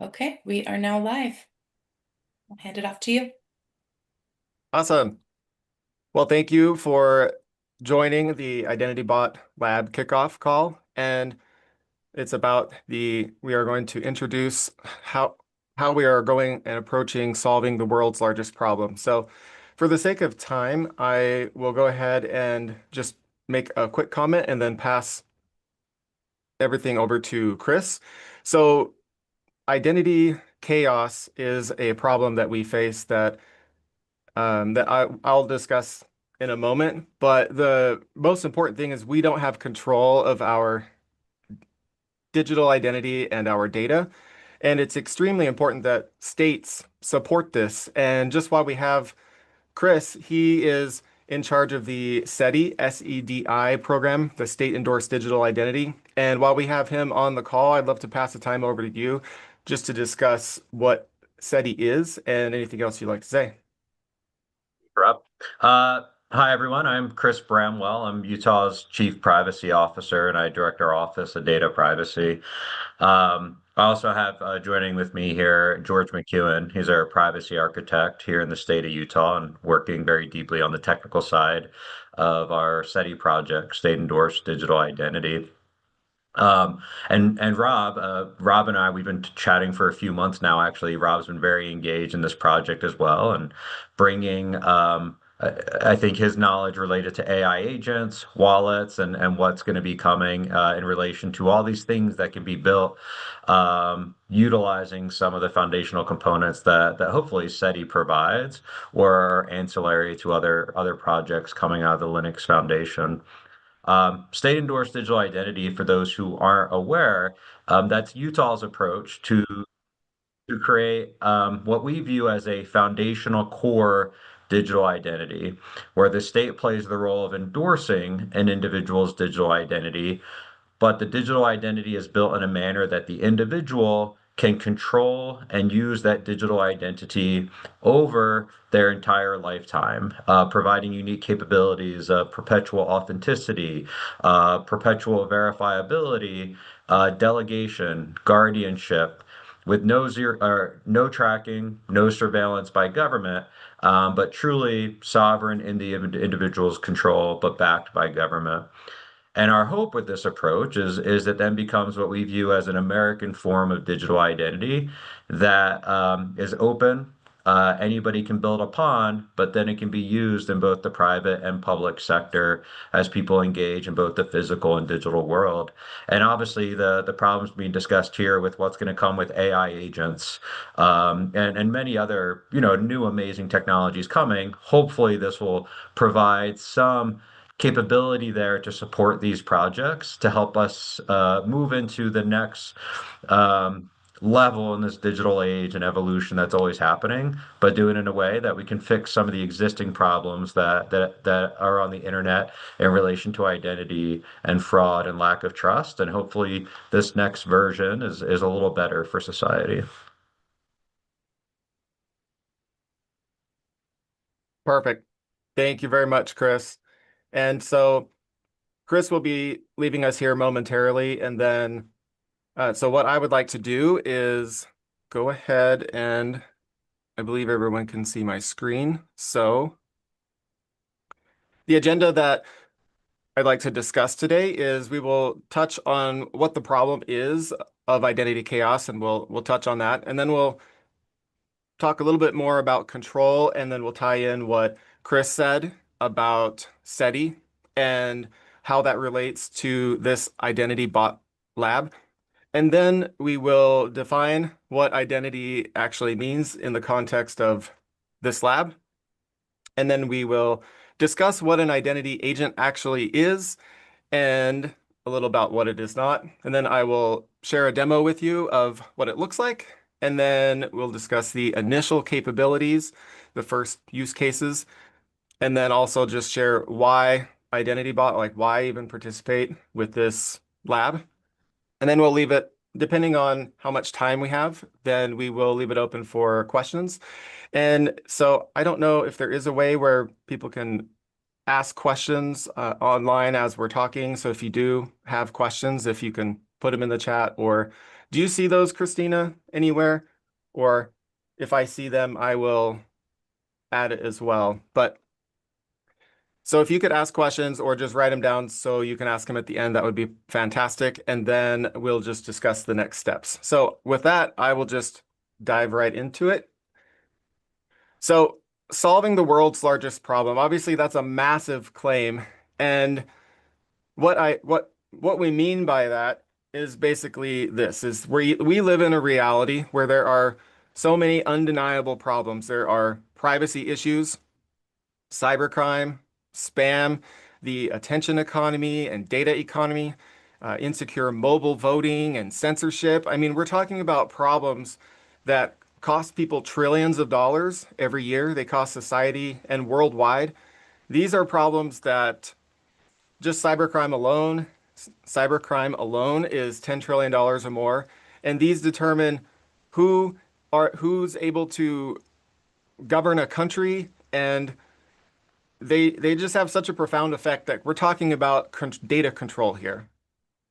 Okay, we are now live. I'll hand it off to you. Awesome. Well, thank you for joining the IdentityBot Lab kickoff call. And it's about we are going to introduce how we are going and approaching solving the world's largest problem. So for the sake of time, I will go ahead and just make a quick comment and then pass everything over to Chris. So identity chaos is a problem that we face that I'll discuss in a moment. But the most important thing is we don't have control of our digital identity and our data. And it's extremely important that states support this. And just while we have Chris, he is in charge of the SEDI, SEDI program, the State Endorsed Digital Identity. And while we have him on the call, I'd love to pass the time over to you just to discuss what SEDI is and anything else you'd like to say. Rob. Hi, everyone. I'm Chris Bramwell. I'm Utah's Chief Privacy Officer, and I direct our Office of Data Privacy. I also have joining with me here George McEwen. He's our privacy architect here in the state of Utah and working very deeply on the technical side of our SETI project, State Endorsed Digital Identity. Um, and Rob and I, we've been chatting for a few months now. Actually, Rob's been very engaged in this project as well, and bringing, I think, his knowledge related to AI agents, wallets, and what's going to be coming in relation to all these things that can be built, utilizing some of the foundational components that hopefully SETI provides, or are ancillary to other projects coming out of the Linux Foundation. State endorsed digital identity, for those who aren't aware, that's Utah's approach to create what we view as a foundational core digital identity, where the state plays the role of endorsing an individual's digital identity, but the digital identity is built in a manner that the individual can control and use that digital identity over their entire lifetime, providing unique capabilities of perpetual authenticity, perpetual verifiability, delegation, guardianship, with no tracking, no surveillance by government, but truly sovereign in the individual's control, but backed by government. And our hope with this approach is that then becomes what we view as an American form of digital identity that is open. Anybody can build upon, but then it can be used in both the private and public sector as people engage in both the physical and digital world. And obviously, the problems being discussed here with what's going to come with AI agents, and many other new amazing technologies coming. Hopefully, this will provide some capability there to support these projects to help us move into the next level in this digital age and evolution that's always happening, but do it in a way that we can fix some of the existing problems that are on the internet in relation to identity and fraud and lack of trust. And hopefully this next version is a little better for society. Perfect. Thank you very much, Chris. And so Chris will be leaving us here momentarily. And then, so what I would like to do is go ahead and I believe everyone can see my screen. So the agenda that I'd like to discuss today is we will touch on what the problem is of identity chaos, and we'll touch on that. And then we'll talk a little bit more about control, and then we'll tie in what Chris said about SETI and how that relates to this IdentityBot Lab. And then we will define what identity actually means in the context of this lab. And then we will discuss what an identity agent actually is and a little about what it is not. And then I will share a demo with you of what it looks like. And then we'll discuss the initial capabilities, the first use cases, and then also just share why IdentityBot, like why even participate with this lab. And then we'll leave it, depending on how much time we have, then we will leave it open for questions. And so I don't know if there is a way where people can ask questions online as we're talking. So if you do have questions, if you can put them in the chat. Or do you see those, Christina, anywhere? Or if I see them, I will add it as well. But so if you could ask questions or just write them down so you can ask them at the end, that would be fantastic. And then we'll just discuss the next steps. So with that, I will just dive right into it. So solving the world's largest problem, obviously that's a massive claim. And what we mean by that is basically this is we live in a reality where there are so many undeniable problems. There are privacy issues, cybercrime, spam, the attention economy and data economy, insecure mobile voting and censorship. I mean, we're talking about problems that cost people trillions of dollars every year. They cost society and worldwide. These are problems that just cybercrime alone is $10 trillion or more. And these determine who's able to govern a country, and they just have such a profound effect that we're talking about data control here.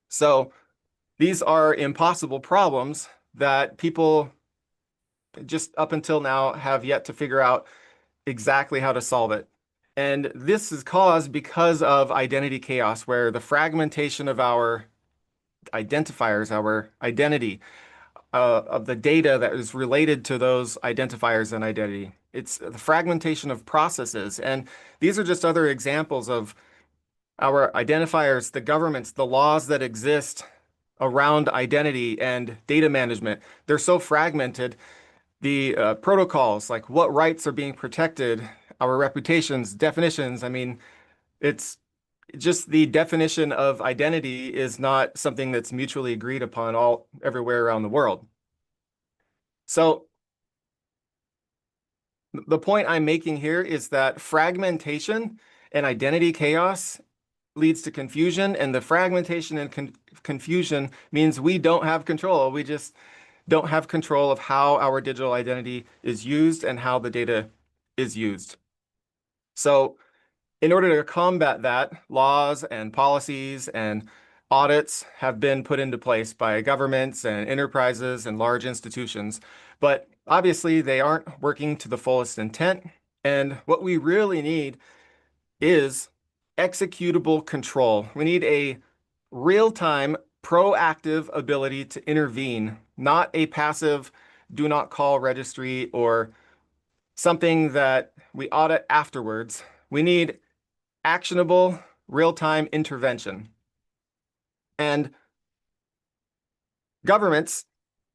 So these are impossible problems that people just up until now have yet to figure out exactly how to solve it. And this is caused because of identity chaos, where the fragmentation of our identifiers, our identity, of the data that is related to those identifiers and identity. It's the fragmentation of processes. And these are just other examples of our identifiers, the governments, the laws that exist around identity and data management. They're so fragmented. The protocols, like what rights are being protected, our reputations, definitions. I mean, it's just the definition of identity is not something that's mutually agreed upon everywhere around the world. So the point I'm making here is that fragmentation and identity chaos leads to confusion, and the fragmentation and confusion means we don't have control. We just don't have control of how our digital identity is used and how the data is used. So in order to combat that, laws and policies and audits have been put into place by governments and enterprises and large institutions. But obviously, they aren't working to the fullest intent. And what we really need is executable control. We need a real-time, proactive ability to intervene, not a passive do not call registry or something that we audit afterwards. We need actionable real-time intervention. And governments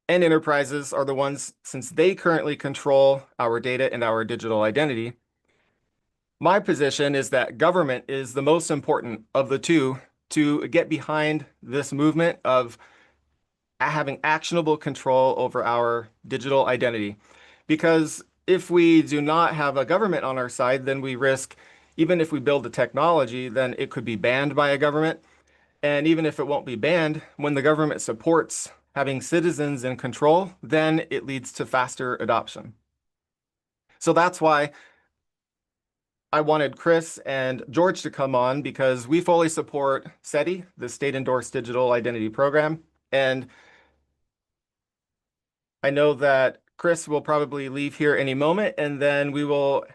and enterprises are the ones, since they currently control our data and our digital identity. My position is that government is the most important of the two to get behind this movement of having actionable control over our digital identity. Because if we do not have a government on our side, then we risk, even if we build the technology, then it could be banned by a government. And even if it won't be banned, when the government supports having citizens in control, then it leads to faster adoption. So that's why I wanted Chris and George to come on, because we fully support SETI, the state-endorsed digital identity program. And I know that Chris will probably leave here any moment, and then we will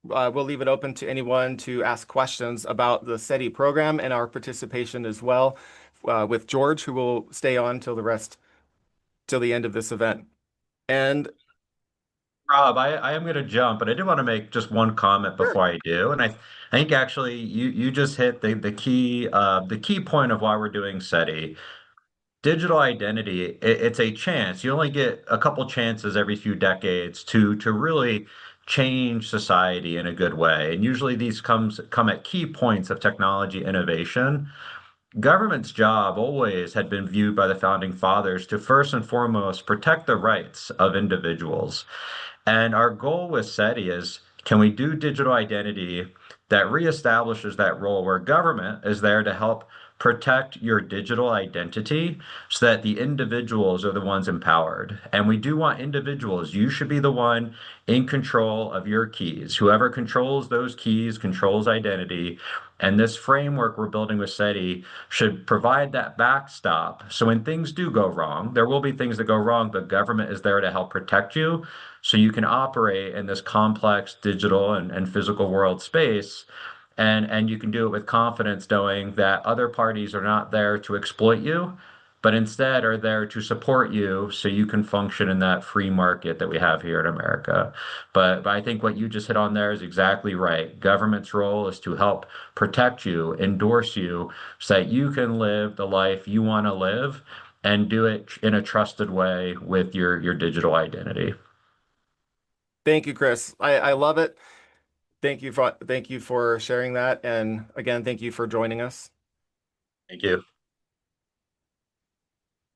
we'll leave it open to anyone to ask questions about the SETI program and our participation as well, with George, who will stay on till the end of this event. And Rob, I am going to jump, but I did want to make just one comment sure. before I do. And I think actually you just hit the key point of why we're doing SETI. Digital identity, it's a chance. You only get a couple chances every few decades to really change society in a good way. And usually these come at key points of technology innovation. Government's job always had been viewed by the founding fathers to first and foremost protect the rights of individuals. And our goal with SETI is, can we do digital identity that reestablishes that role where government is there to help protect your digital identity so that the individuals are the ones empowered? And we do want individuals. You should be the one in control of your keys. Whoever controls those keys controls identity. And this framework we're building with SETI should provide that backstop. So when things do go wrong, there will be things that go wrong, but government is there to help protect you so you can operate in this complex digital and physical world space. And you can do it with confidence, knowing that other parties are not there to exploit you, but instead are there to support you so you can function in that free market that we have here in America. But I think what you just hit on there is exactly right. Government's role is to help protect you, endorse you, so that you can live the life you want to live and do it in a trusted way with your digital identity. Thank you, Chris. I love it. Thank you for sharing that. And again, thank you for joining us. Thank you.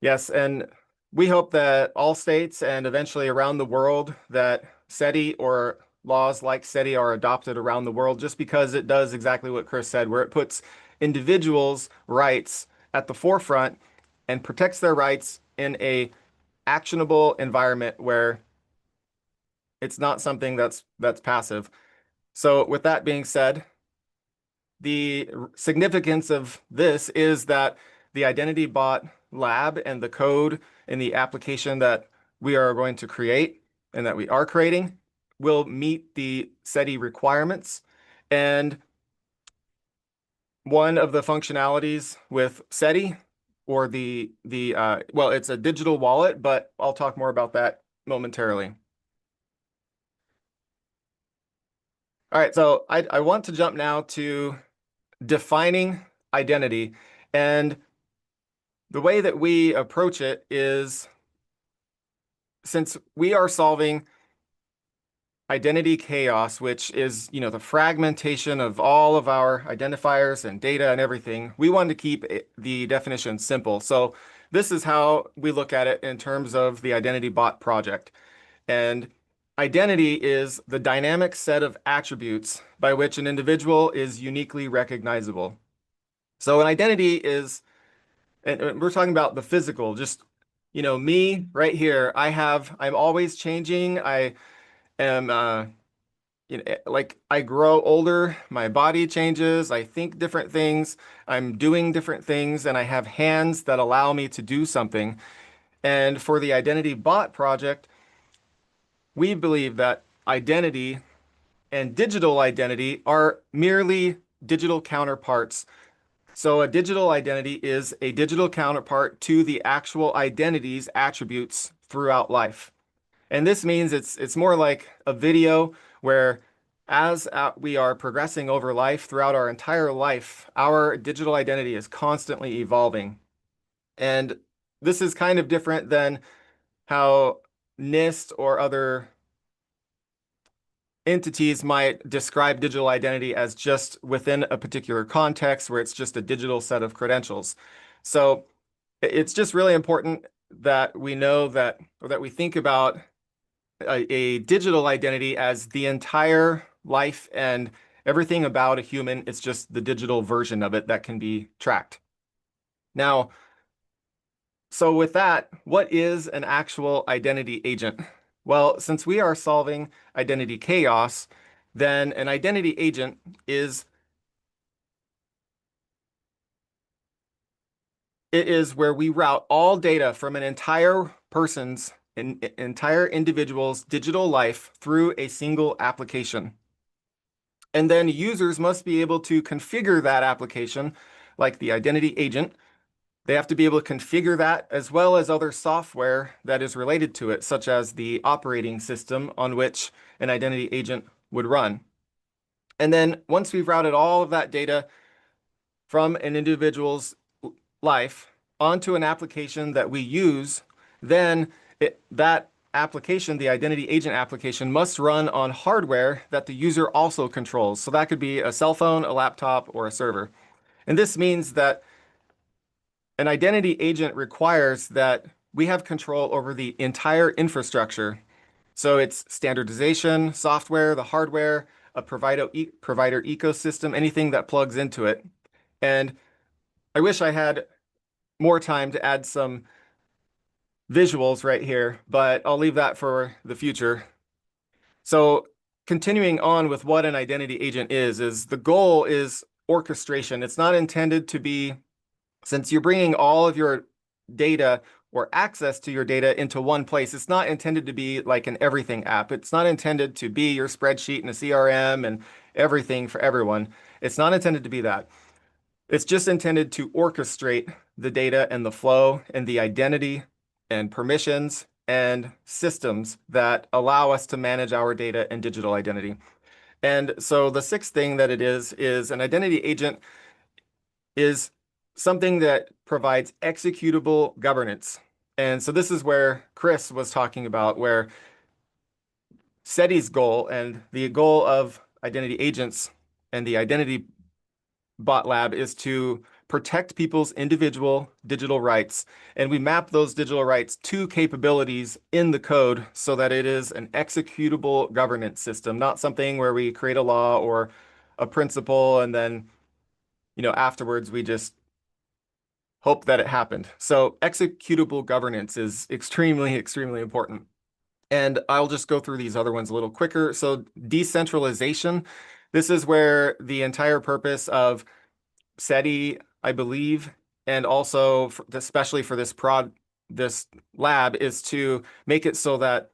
Yes, and we hope that all states and eventually around the world that SETI or laws like SETI are adopted around the world just because it does exactly what Chris said, where it puts individuals' rights at the forefront and protects their rights in a actionable environment where it's not something that's passive. So with that being said, the significance of this is that the IdentityBot Lab and the code in the application that we are going to create and that we are creating will meet the SETI requirements. And one of the functionalities with SETI or well, it's a digital wallet, but I'll talk more about that momentarily. All right, so I want to jump now to defining identity. And the way that we approach it is, since we are solving identity chaos, which is, the fragmentation of all of our identifiers and data and everything, we want to keep the definition simple. So this is how we look at it in terms of the IdentityBot project. And identity is the dynamic set of attributes by which an individual is uniquely recognizable. So an identity is, and we're talking about the physical, just, me right here. I'm always changing. I am, like I grow older, my body changes, I think different things, I'm doing different things, and I have hands that allow me to do something. And for the Identity Bot project, we believe that identity and digital identity are merely digital counterparts. So a digital identity is a digital counterpart to the actual identity's attributes throughout life. And this means it's more like a video where as we are progressing over life throughout our entire life, our digital identity is constantly evolving. And this is kind of different than how NIST or other entities might describe digital identity as just within a particular context where it's just a digital set of credentials. So it's just really important that we know that, or that we think about a digital identity as the entire life and everything about a human. It's just the digital version of it that can be tracked. Now, so with that, what is an actual identity agent? Well, since we are solving identity chaos, then an identity agent is where we route all data from an entire entire individual's digital life through a single application. And then users must be able to configure that application, like the identity agent. They have to be able to configure that as well as other software that is related to it, such as the operating system on which an identity agent would run. And then once we've routed all of that data from an individual's life onto an application that we use, then that application, the identity agent application, must run on hardware that the user also controls. So that could be a cell phone, a laptop, or a server. And this means that an identity agent requires that we have control over the entire infrastructure. So it's standardization, software, the hardware, a provider ecosystem, anything that plugs into it. And I wish I had more time to add some visuals right here, but I'll leave that for the future. So continuing on with what an identity agent is the goal is orchestration. It's not intended to be, since you're bringing all of your data or access to your data into one place, it's not intended to be like an everything app. It's not intended to be your spreadsheet and a CRM and everything for everyone. It's not intended to be that. It's just intended to orchestrate the data and the flow and the identity and permissions and systems that allow us to manage our data and digital identity. And so the sixth thing that it is an identity agent is something that provides executable governance. And so this is where Chris was talking about, where SETI's goal and the goal of identity agents and the IdentityBot Lab is to protect people's individual digital rights. And we map those digital rights to capabilities in the code so that it is an executable governance system, not something where we create a law or a principle and then, afterwards we just hope that it happened. So executable governance is extremely, extremely important. And I'll just go through these other ones a little quicker. So decentralization, this is where the entire purpose of SETI, I believe, and also especially for this lab is to make it so that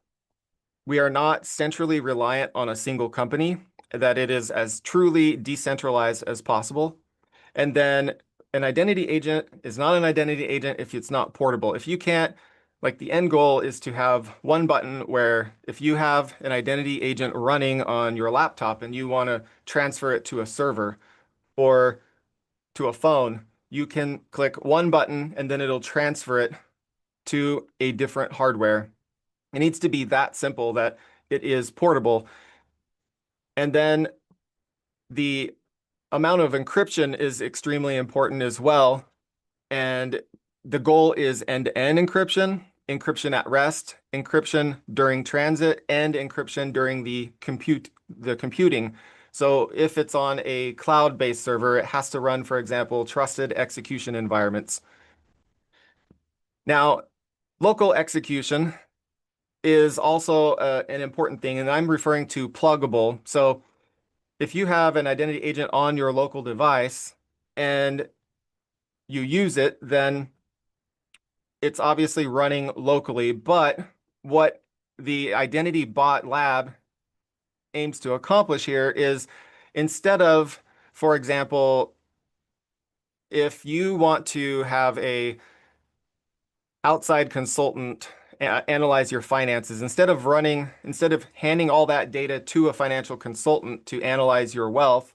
we are not centrally reliant on a single company, that it is as truly decentralized as possible. And then an identity agent is not an identity agent if it's not portable. If you can't, like the end goal is to have one button where if you have an identity agent running on your laptop and you want to transfer it to a server or to a phone, you can click one button and then it'll transfer it to a different hardware. It needs to be that simple that it is portable. And then the amount of encryption is extremely important as well. And the goal is end-to-end encryption, encryption at rest, encryption during transit, and encryption during the computing. So if it's on a cloud-based server, it has to run, for example, trusted execution environments. Now, local execution is also an important thing, and I'm referring to pluggable. So if you have an identity agent on your local device and you use it, then it's obviously running locally. But what the IdentityBot Lab aims to accomplish here is instead of, for example, if you want to have a outside consultant analyze your finances, instead of handing all that data to a financial consultant to analyze your wealth,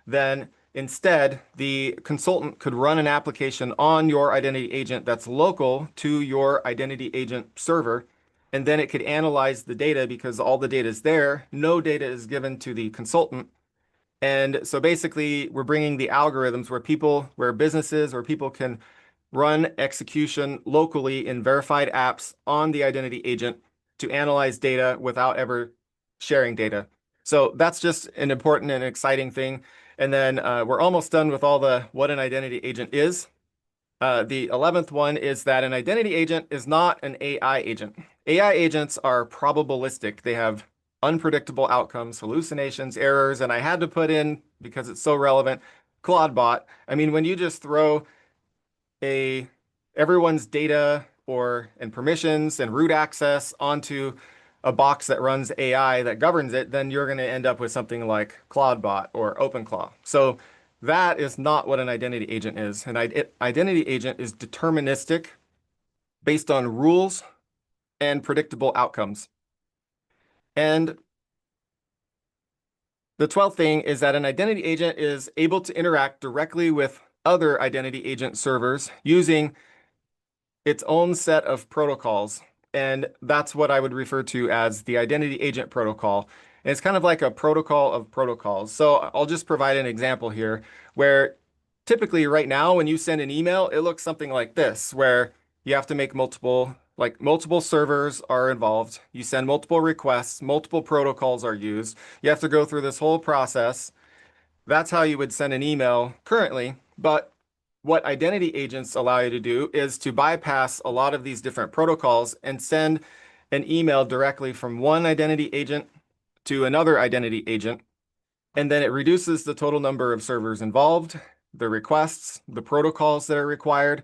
then instead the consultant could run an application on your identity agent that's local to your identity agent server, and then it could analyze the data because all the data is there. No data is given to the consultant. And so basically we're bringing the algorithms where businesses or people can run execution locally in verified apps on the identity agent to analyze data without ever sharing data. So that's just an important and exciting thing. And then we're almost done with all what an identity agent is. The 11th one is that an identity agent is not an AI agent. AI agents are probabilistic. They have unpredictable outcomes, hallucinations, errors, and I had to put in, because it's so relevant, ClaudeBot. I mean, when you just throw everyone's data and permissions and root access onto a box that runs AI that governs it, then you're going to end up with something like ClaudeBot or OpenClaw. So that is not what an identity agent is. An identity agent is deterministic based on rules and predictable outcomes. And the 12th thing is that an identity agent is able to interact directly with other identity agent servers using its own set of protocols. And that's what I would refer to as the identity agent protocol. And it's kind of like a protocol of protocols. So I'll just provide an example here where typically right now when you send an email, it looks something like this, where you have to make multiple servers are involved. You send multiple requests, multiple protocols are used. You have to go through this whole process. That's how you would send an email currently. But what identity agents allow you to do is to bypass a lot of these different protocols and send an email directly from one identity agent to another identity agent. And then it reduces the total number of servers involved, the requests, the protocols that are required,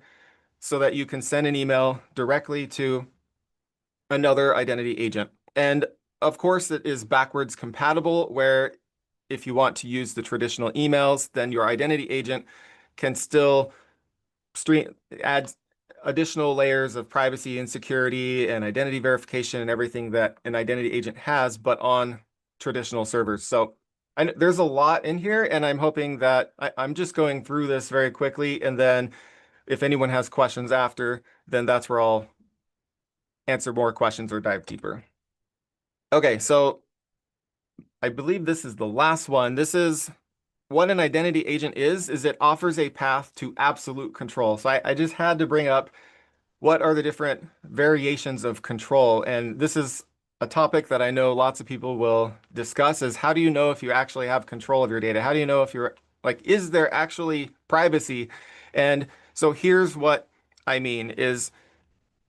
so that you can send an email directly to another identity agent. And of course, it is backwards compatible, where if you want to use the traditional emails, then your identity agent can still add additional layers of privacy and security and identity verification and everything that an identity agent has, but on traditional servers. So there's a lot in here, and I'm hoping that I'm just going through this very quickly, and then if anyone has questions after, then that's where I'll answer more questions or dive deeper. Okay, so I believe this is the last one. This is what an identity agent is it offers a path to absolute control. So I just had to bring up what are the different variations of control. And this is a topic that I know lots of people will discuss, is how do you know if you actually have control of your data? How do you know if you're like, is there actually privacy? And so here's what I mean is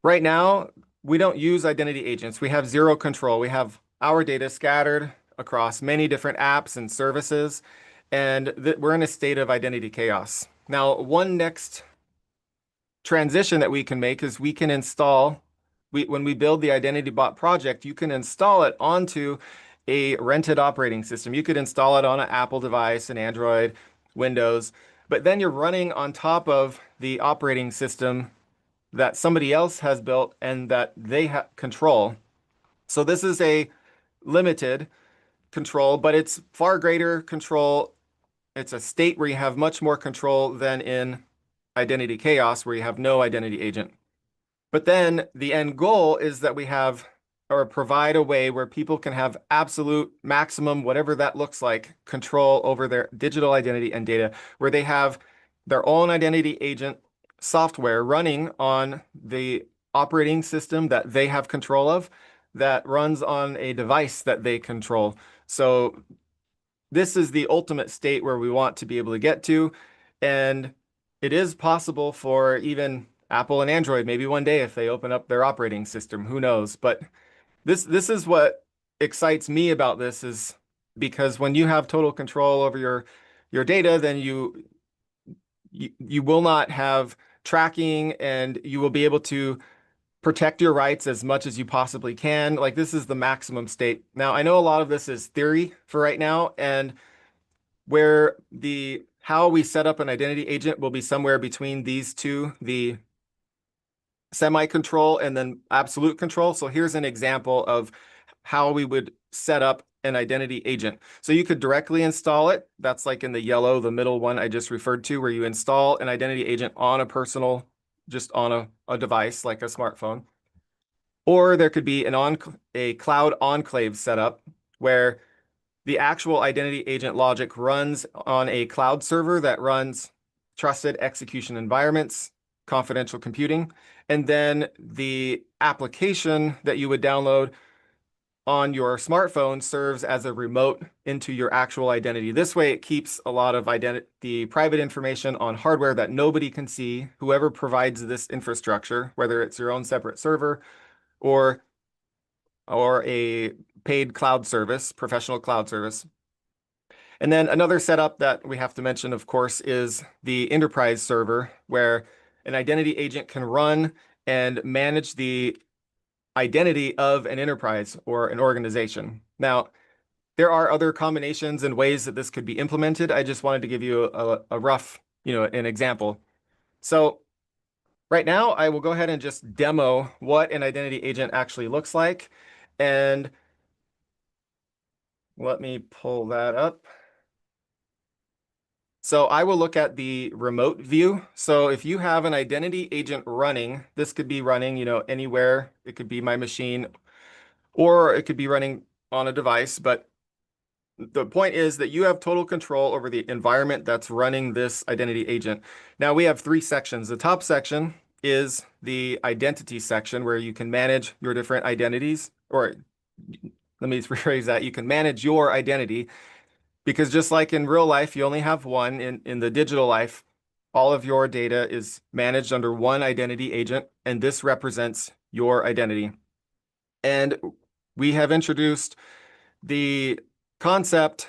right now, we don't use identity agents. We have zero control. We have our data scattered across many different apps and services, and we're in a state of identity chaos. Now, one next transition that we can make is we can install, when we build the IdentityBot project, you can install it onto a rented operating system. You could install it on an Apple device, an Android, Windows, but then you're running on top of the operating system that somebody else has built and that they control. So this is a limited control, but it's far greater control. It's a state where you have much more control than in identity chaos, where you have no identity agent. But then the end goal is that we have or provide a way where people can have absolute maximum, whatever that looks like, control over their digital identity and data, where they have their own identity agent software running on the operating system that they have control of, that runs on a device that they control. So this is the ultimate state where we want to be able to get to. And it is possible for even Apple and Android, maybe one day if they open up their operating system, who knows? But this is what excites me about this, is because when you have total control over your data, then you will not have tracking, and you will be able to protect your rights as much as you possibly can. Like, this is the maximum state. Now, I know a lot of this is theory for right now, and where how we set up an identity agent will be somewhere between these two, the semi-control and then absolute control. So here's an example of how we would set up an identity agent. So you could directly install it. That's like in the yellow, the middle one I just referred to, where you install an identity agent on a personal, just on a device like a smartphone. Or there could be a cloud enclave setup where the actual identity agent logic runs on a cloud server that runs trusted execution environments, confidential computing, and then the application that you would download on your smartphone serves as a remote into your actual identity. This way, it keeps a lot of the private information on hardware that nobody can see, whoever provides this infrastructure, whether it's your own separate server or a paid cloud service, professional cloud service. And then another setup that we have to mention, of course, is the enterprise server, where an identity agent can run and manage the identity of an enterprise or an organization. Now, there are other combinations and ways that this could be implemented. I just wanted to give you a rough, an example. So right now, I will go ahead and just demo what an identity agent actually looks like. And let me pull that up. So I will look at the remote view. So if you have an identity agent running, this could be running, anywhere. It could be my machine, or it could be running on a device. But the point is that you have total control over the environment that's running this identity agent. Now we have three sections. The top section is the identity section, where you can manage your different identities, or let me rephrase that. You can manage your identity. Because just like in real life, you only have one. In the digital life, all of your data is managed under one identity agent, and this represents your identity. And we have introduced the concept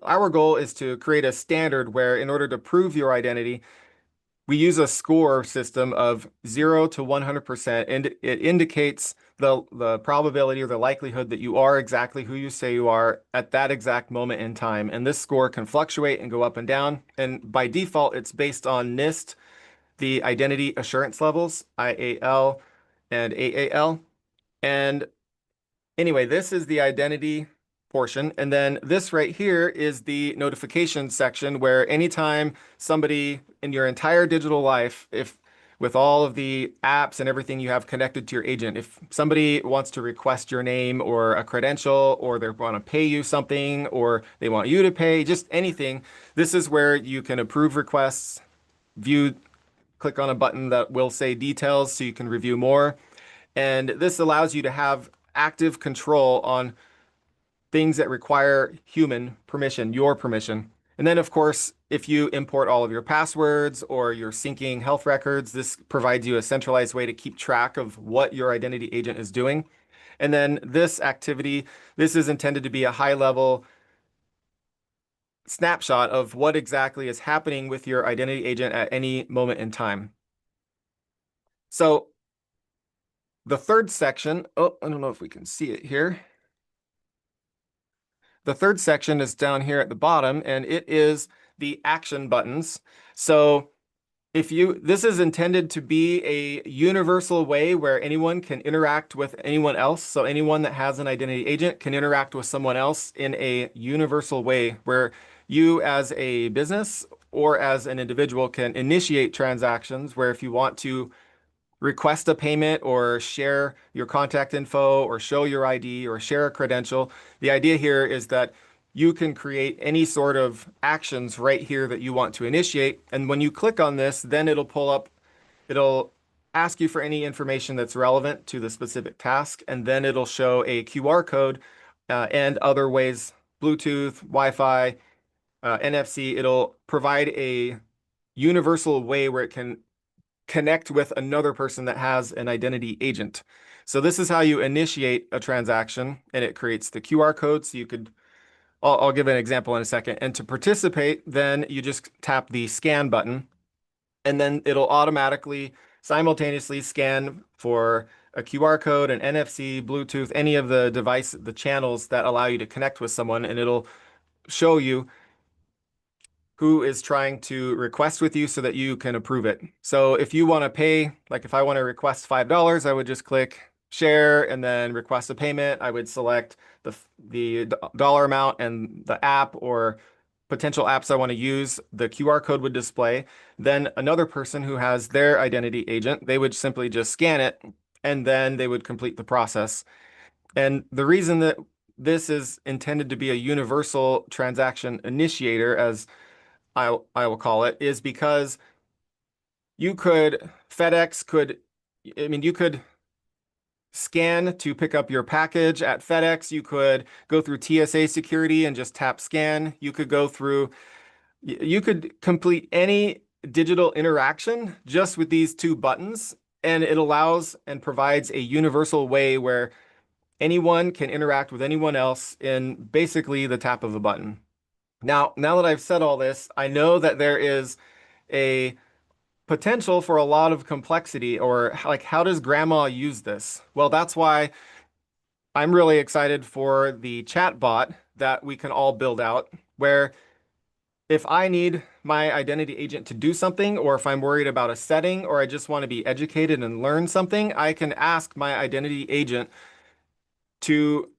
our goal is to create a standard where in order to prove your identity, we use a score system of 0 to 100%, and it indicates the probability or the likelihood that you are exactly who you say you are at that exact moment in time. And this score can fluctuate and go up and down. And by default, it's based on NIST, the identity assurance levels, IAL and AAL. And anyway, this is the identity portion. And then this right here is the notification section where anytime somebody in your entire digital life, if with all of the apps and everything you have connected to your agent, if somebody wants to request your name or a credential, or they want to pay you something, or they want you to pay, just anything, this is where you can approve requests, view, click on a button that will say details so you can review more. And this allows you to have active control on things that require human permission, your permission. And then, of course, if you import all of your passwords or you're syncing health records, this provides you a centralized way to keep track of what your identity agent is doing. And then this activity, this is intended to be a high-level snapshot of what exactly is happening with your identity agent at any moment in time. So the third section, oh, I don't know if we can see it here. The third section is down here at the bottom, and it is the action buttons. So this is intended to be a universal way where anyone can interact with anyone else. So anyone that has an identity agent can interact with someone else in a universal way where you as a business or as an individual can initiate transactions where if you want to request a payment or share your contact info or show your ID or share a credential. The idea here is that you can create any sort of actions right here that you want to initiate. And when you click on this, then it'll pull up, it'll ask you for any information that's relevant to the specific task. And then it'll show a QR code and other ways, Bluetooth, Wi-Fi, NFC. It'll provide a universal way where it can connect with another person that has an identity agent. So this is how you initiate a transaction, and it creates the QR code. So you could, I'll give an example in a second. And to participate, then you just tap the scan button, and then it'll automatically simultaneously scan for a QR code, an NFC, Bluetooth, any of the channels that allow you to connect with someone, and it'll show you who is trying to request with you so that you can approve it. So if you want to pay, like if I want to request $5, I would just click share and then request a payment. I would select the dollar amount and the app or potential apps I want to use. The QR code would display. Then another person who has their identity agent, they would simply just scan it and then they would complete the process. And the reason that this is intended to be a universal transaction initiator, as I will call it, is because FedEx could, I mean, you could scan to pick up your package at FedEx. You could go through TSA security and just tap scan. You could you could complete any digital interaction just with these two buttons. And it allows and provides a universal way where anyone can interact with anyone else in basically the tap of a button. Now that I've said all this, I know that there is a potential for a lot of complexity, or like, how does grandma use this? Well, that's why I'm really excited for the chat bot that we can all build out, where if I need my identity agent to do something, or if I'm worried about a setting, or I just want to be educated and learn something, I can ask my identity agent to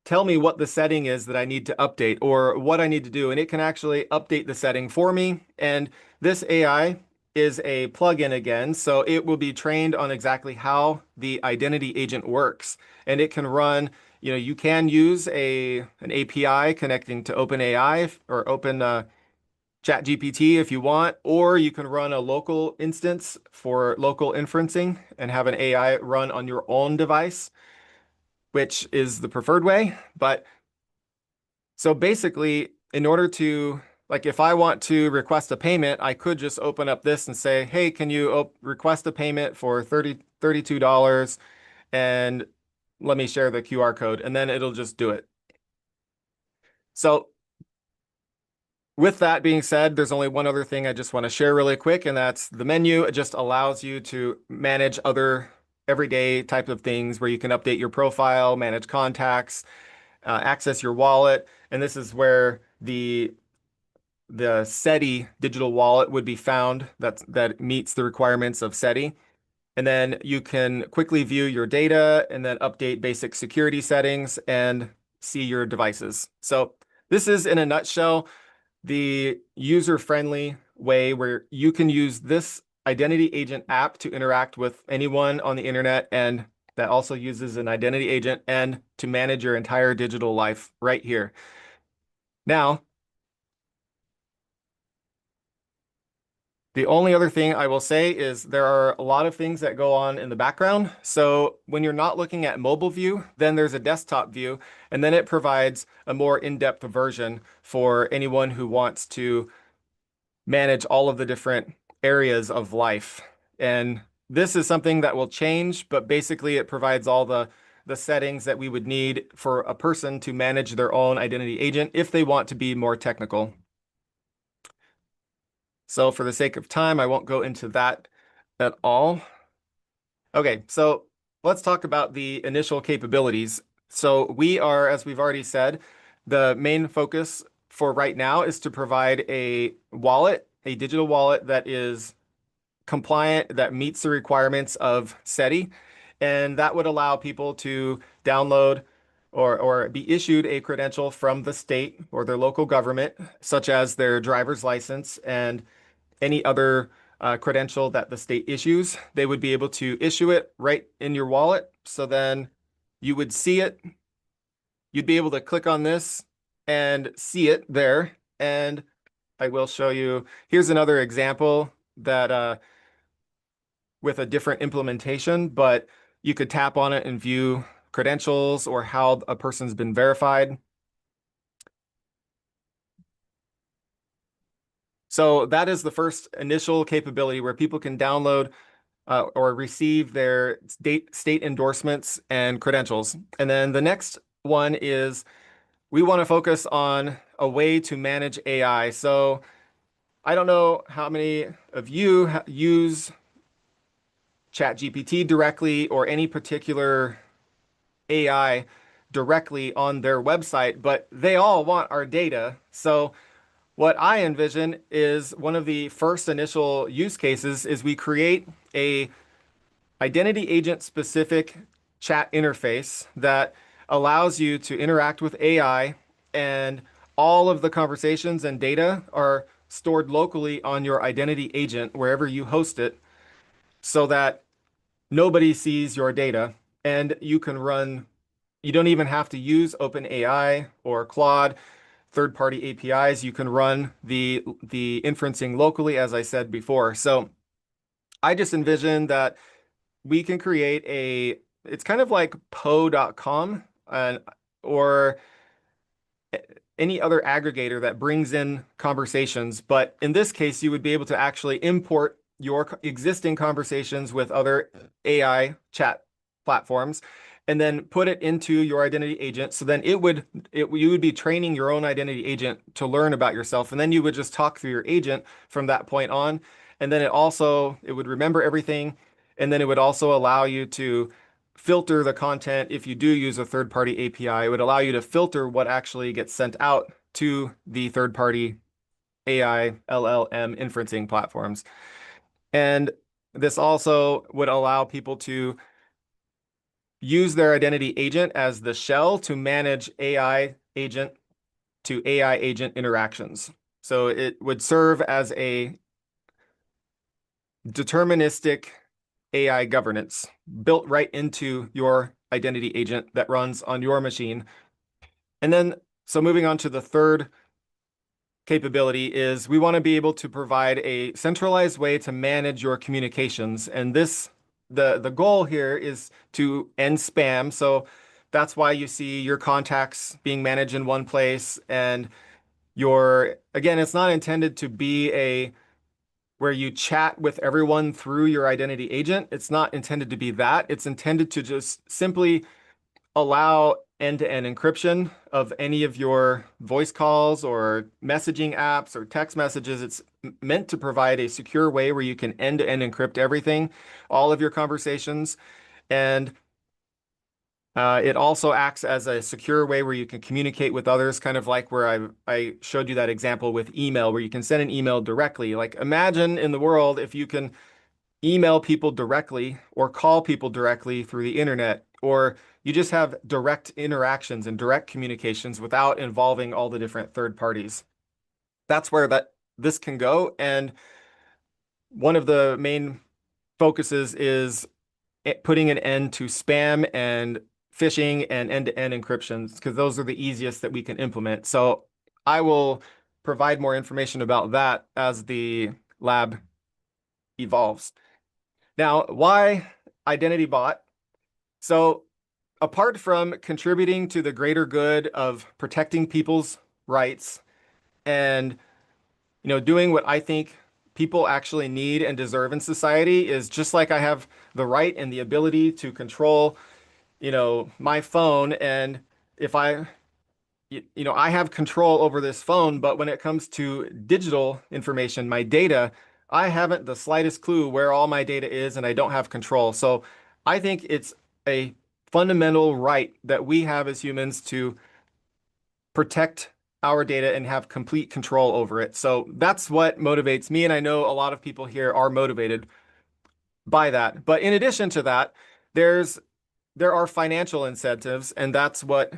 tell me what the setting is that I need to update or what I need to do. And it can actually update the setting for me. And this AI is a plugin again, so it will be trained on exactly how the identity agent works. And it can run, you can use an API connecting to OpenAI or Open ChatGPT if you want, or you can run a local instance for local inferencing and have an AI run on your own device, which is the preferred way. But so basically, in order to, like, if I want to request a payment, I could just open up this and say, hey, can you request a payment for $32 and let me share the QR code, and then it'll just do it. So with that being said, there's only one other thing I just want to share really quick, and that's the menu. It just allows you to manage other everyday type of things where you can update your profile, manage contacts, access your wallet, and this is where the SETI digital wallet would be found that meets the requirements of SETI. And then you can quickly view your data and then update basic security settings and see your devices. So this is, in a nutshell, the user-friendly way where you can use this identity agent app to interact with anyone on the internet, and that also uses an identity agent and to manage your entire digital life right here. Now, the only other thing I will say is there are a lot of things that go on in the background. So when you're not looking at mobile view, then there's a desktop view, and then it provides a more in-depth version for anyone who wants to manage all of the different areas of life. And this is something that will change, but basically it provides all the settings that we would need for a person to manage their own identity agent if they want to be more technical. So for the sake of time, I won't go into that at all. Okay, so let's talk about the initial capabilities. So we are, as we've already said, the main focus for right now is to provide a wallet, a digital wallet that is compliant, that meets the requirements of SETI, and that would allow people to download or be issued a credential from the state or their local government, such as their driver's license and any other credential that the state issues. They would be able to issue it right in your wallet. So then you would see it. You'd be able to click on this and see it there. And I will show you. Here's another example that with a different implementation, but you could tap on it and view credentials or how a person's been verified. So that is the first initial capability where people can download or receive their state endorsements and credentials. And then the next one is we want to focus on a way to manage AI. So I don't know how many of you use ChatGPT directly or any particular AI directly on their website, but they all want our data. So what I envision is one of the first initial use cases is we create a identity agent specific chat interface that allows you to interact with AI, and all of the conversations and data are stored locally on your identity agent wherever you host it so that nobody sees your data, and you can run, you don't even have to use OpenAI or Claude third-party APIs. You can run the inferencing locally, as I said before. So I just envision that we can create it's kind of like Poe.com or any other aggregator that brings in conversations. But in this case, you would be able to actually import your existing conversations with other AI chat platforms and then put it into your identity agent. So then you would be training your own identity agent to learn about yourself. And then you would just talk through your agent from that point on. And then it would remember everything. And then it would also allow you to filter the content. If you do use a third-party API, it would allow you to filter what actually gets sent out to the third-party AI LLM inferencing platforms. And this also would allow people to use their identity agent as the shell to manage AI agent to AI agent interactions. So it would serve as a deterministic AI governance built right into your identity agent that runs on your machine. And then, so moving on to the third capability is we want to be able to provide a centralized way to manage your communications. And the goal here is to end spam. So that's why you see your contacts being managed in one place. And again, it's not intended to be where you chat with everyone through your identity agent. It's not intended to be that. It's intended to just simply allow end-to-end encryption of any of your voice calls or messaging apps or text messages. It's meant to provide a secure way where you can end-to-end encrypt everything, all of your conversations. And it also acts as a secure way where you can communicate with others, kind of like where I showed you that example with email, where you can send an email directly. Like imagine in the world if you can email people directly or call people directly through the internet, or you just have direct interactions and direct communications without involving all the different third parties. That's where this can go. And one of the main focuses is putting an end to spam and phishing and end-to-end encryptions, because those are the easiest that we can implement. So I will provide more information about that as the lab evolves. Now, why IdentityBot? So apart from contributing to the greater good of protecting people's rights and doing what I think people actually need and deserve in society, is just like I have the right and the ability to control my phone. And if I have control over this phone, but when it comes to digital information, my data, I haven't the slightest clue where all my data is, and I don't have control. So I think it's a fundamental right that we have as humans to protect our data and have complete control over it. So that's what motivates me. And I know a lot of people here are motivated by that. But in addition to that, there are financial incentives, and that's what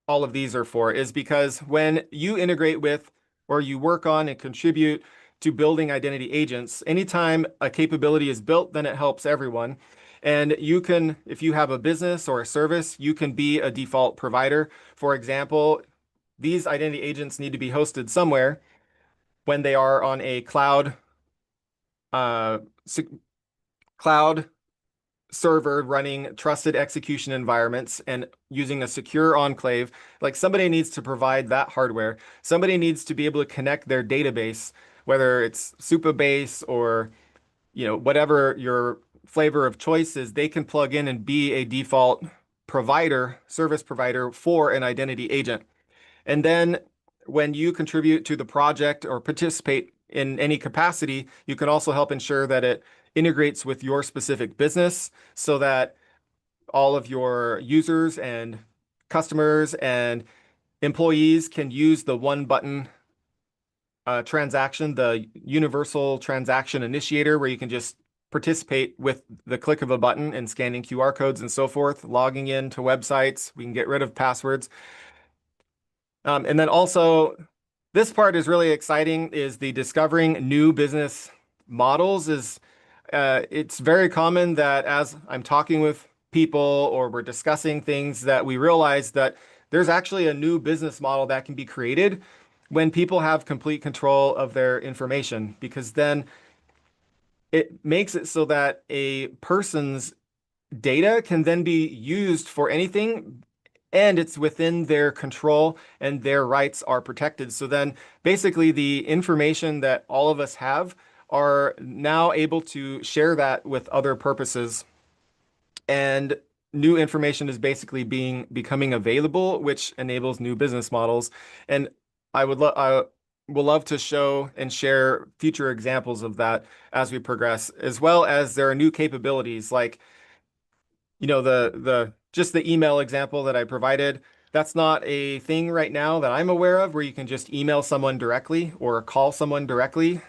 all of these are for, is because when you integrate with or you work on and contribute to building identity agents, anytime a capability is built, then it helps everyone. And you can, if you have a business or a service, you can be a default provider. For example, these identity agents need to be hosted somewhere. When they are on a cloud cloud server running trusted execution environments and using a secure enclave, like somebody needs to provide that hardware. Somebody needs to be able to connect their database, whether it's Supabase or whatever your flavor of choice is. They can plug in and be a default provider, service provider for an identity agent. And then when you contribute to the project or participate in any capacity, you can also help ensure that it integrates with your specific business so that all of your users and customers and employees can use the one button transaction, the universal transaction initiator, where you can just participate with the click of a button and scanning QR codes and so forth, logging in to websites. We can get rid of passwords. And then also, this part is really exciting, is the discovering new business models. It's very common that as I'm talking with people or we're discussing things, that we realize that there's actually a new business model that can be created when people have complete control of their information, because then it makes it so that a person's data can then be used for anything, and it's within their control and their rights are protected. So then basically the information that all of us have are now able to share that with other purposes. And new information is basically becoming available, which enables new business models. And I will love to show and share future examples of that as we progress, as well as there are new capabilities like the just the email example that I provided. That's not a thing right now that I'm aware of where you can just email someone directly or call someone directly.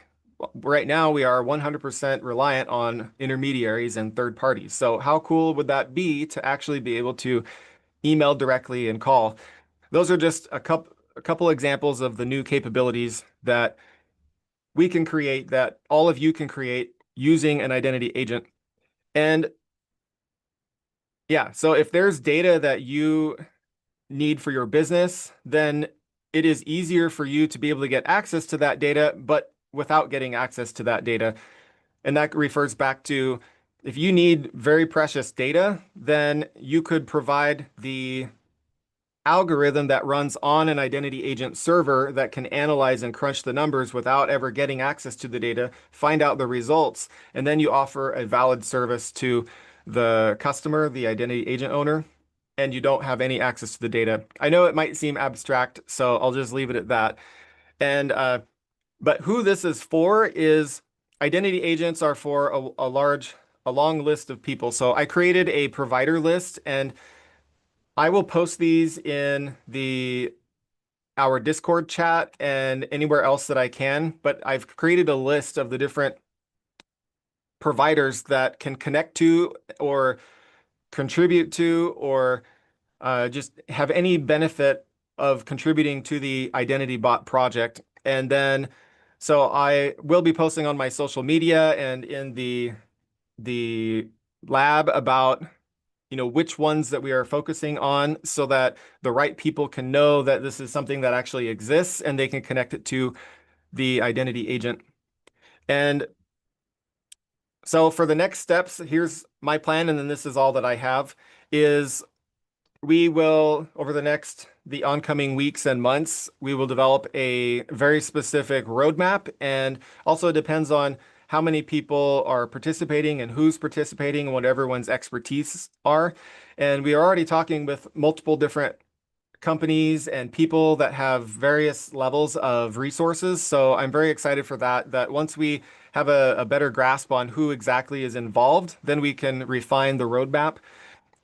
Right now, we are 100% reliant on intermediaries and third parties. So how cool would that be to actually be able to email directly and call? Those are just a couple examples of the new capabilities that we can create, that all of you can create using an identity agent. And yeah, so if there's data that you need for your business, then it is easier for you to be able to get access to that data, but without getting access to that data. And that refers back to, if you need very precious data, then you could provide the algorithm that runs on an identity agent server that can analyze and crunch the numbers without ever getting access to the data, find out the results, and then you offer a valid service to the customer, the identity agent owner. and you don't have any access to the data. I know it might seem abstract, so I'll just leave it at that. And but who this is for is identity agents are for a long list of people. So I created a provider list, and I will post these in the our Discord chat and anywhere else that I can. But I've created a list of the different providers that can connect to or contribute to or just have any benefit of contributing to the IdentityBot project. And then, so I will be posting on my social media and in the lab about which ones that we are focusing on so that the right people can know that this is something that actually exists and they can connect it to the identity agent. And so for the next steps, here's my plan, and then this is all that I have, is we will, over the oncoming weeks and months, we will develop a very specific roadmap, and also it depends on how many people are participating and who's participating and what everyone's expertise are. And we are already talking with multiple different companies and people that have various levels of resources. So I'm very excited for that once we have a better grasp on who exactly is involved, then we can refine the roadmap.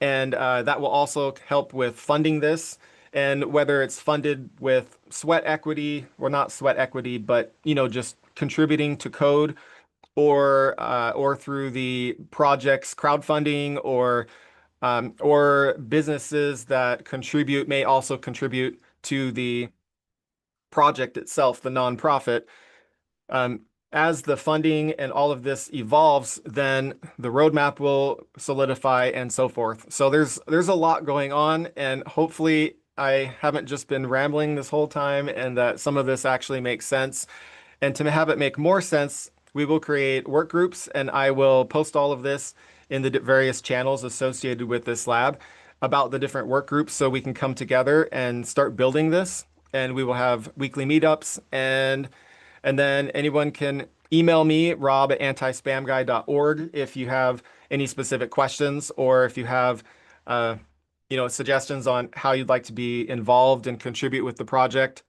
And that will also help with funding this, and whether it's funded with sweat equity or not sweat equity, but just contributing to code or through the project's crowdfunding or businesses that contribute may also contribute to the project itself, the nonprofit. Um, as the funding and all of this evolves, then the roadmap will solidify and so forth. So there's a lot going on, and hopefully I haven't just been rambling this whole time and that some of this actually makes sense. And to have it make more sense, we will create work groups, and I will post all of this in the various channels associated with this lab about the different work groups so we can come together and start building this. And we will have weekly meetups, and then anyone can email me, rob@antispamguy.org, if you have any specific questions or if you have suggestions on how you'd like to be involved and contribute with the project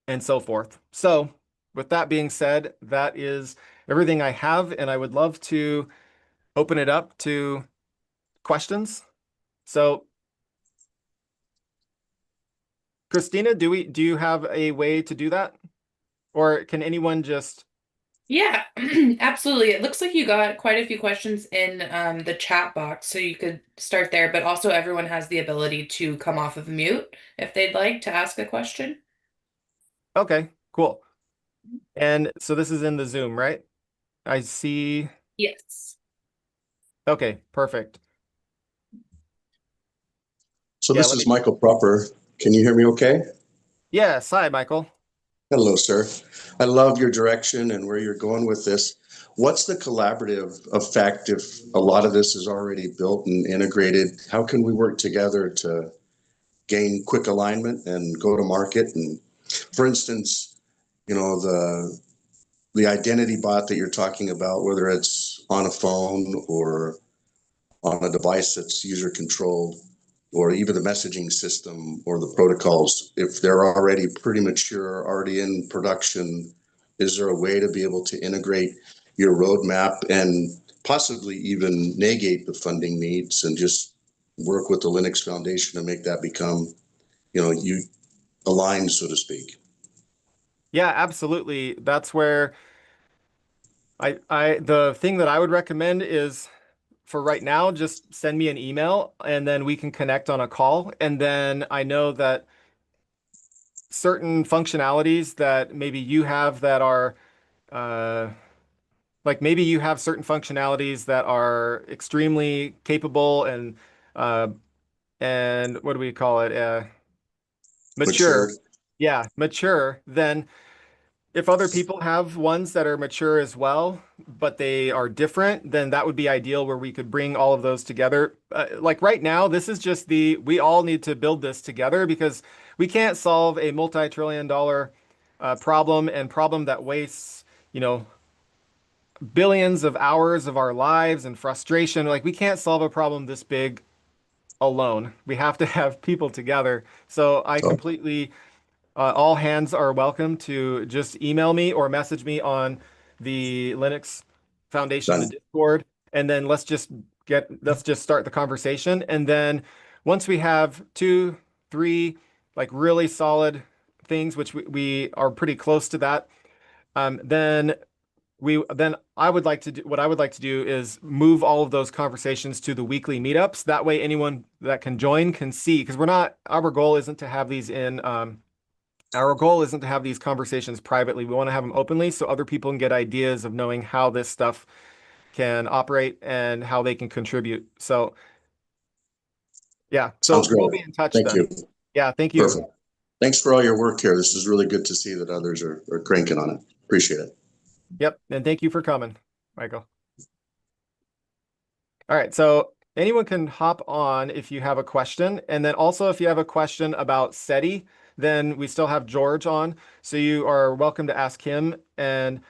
and so forth. So with that being said, that is everything I have, and I would love to open it up to questions. So Christina, do you have a way to do that? Or can anyone just Yeah, absolutely. It looks like you got quite a few questions in the chat box, so you could start there, but also everyone has the ability to come off of mute if they'd like to ask a question. Okay, cool. And so this is in the Zoom, right? I see. Yes. Okay, perfect. So Yeah, this is Michael Proper. Can you hear me okay? Yes, hi, Michael. Hello, sir. I love your direction and where you're going with this. What's the collaborative effect if a lot of this is already built and integrated? How can we work together to gain quick alignment and go to market? And for instance, the identity bot that you're talking about, whether it's on a phone or on a device that's user controlled, or even the messaging system or the protocols, if they're already pretty mature, already in production, is there a way to be able to integrate your roadmap and possibly even negate the funding needs and just work with the Linux Foundation to make that become, you aligned, so to speak? Yeah, absolutely. That's where the thing that I would recommend is for right now, just send me an email and then we can connect on a call. And then I know that certain functionalities that maybe you have that are uh, like maybe you have certain functionalities that are extremely capable uh, and what do we call it? Mature. Mature. Yeah, mature. Then if other people have ones that are mature as well, but they are different, then that would be ideal where we could bring all of those together. Like right now, this is just we all need to build this together because we can't solve a multi-trillion dollar problem that wastes, billions of hours of our lives and frustration. Like we can't solve a problem this big alone. We have to have people together. So I So completely, all hands are welcome to just email me or message me on the Linux Foundation, the done. Discord, and then let's just start the conversation. And then once we have two, three, like really solid things, which we are pretty close to that, then I would like to do what I would like to do is move all of those conversations to the weekly meetups. That way, anyone that can join can see, because we're not, our goal isn't to have these in, our goal isn't to have these conversations privately. We want to have them openly so other people can get ideas of knowing how this stuff can operate and how they can contribute. So, yeah, Sounds so we'll great. be in touch Thank then. you. Yeah, thank you. Perfect. Thanks for all your work here. This is really good to see that others are cranking on it. Appreciate it. Yep, and thank you for coming, Michael. All right, so anyone can hop on if you have a question. And then also if you have a question about SETI, then we still have George on. So you are welcome to ask him. And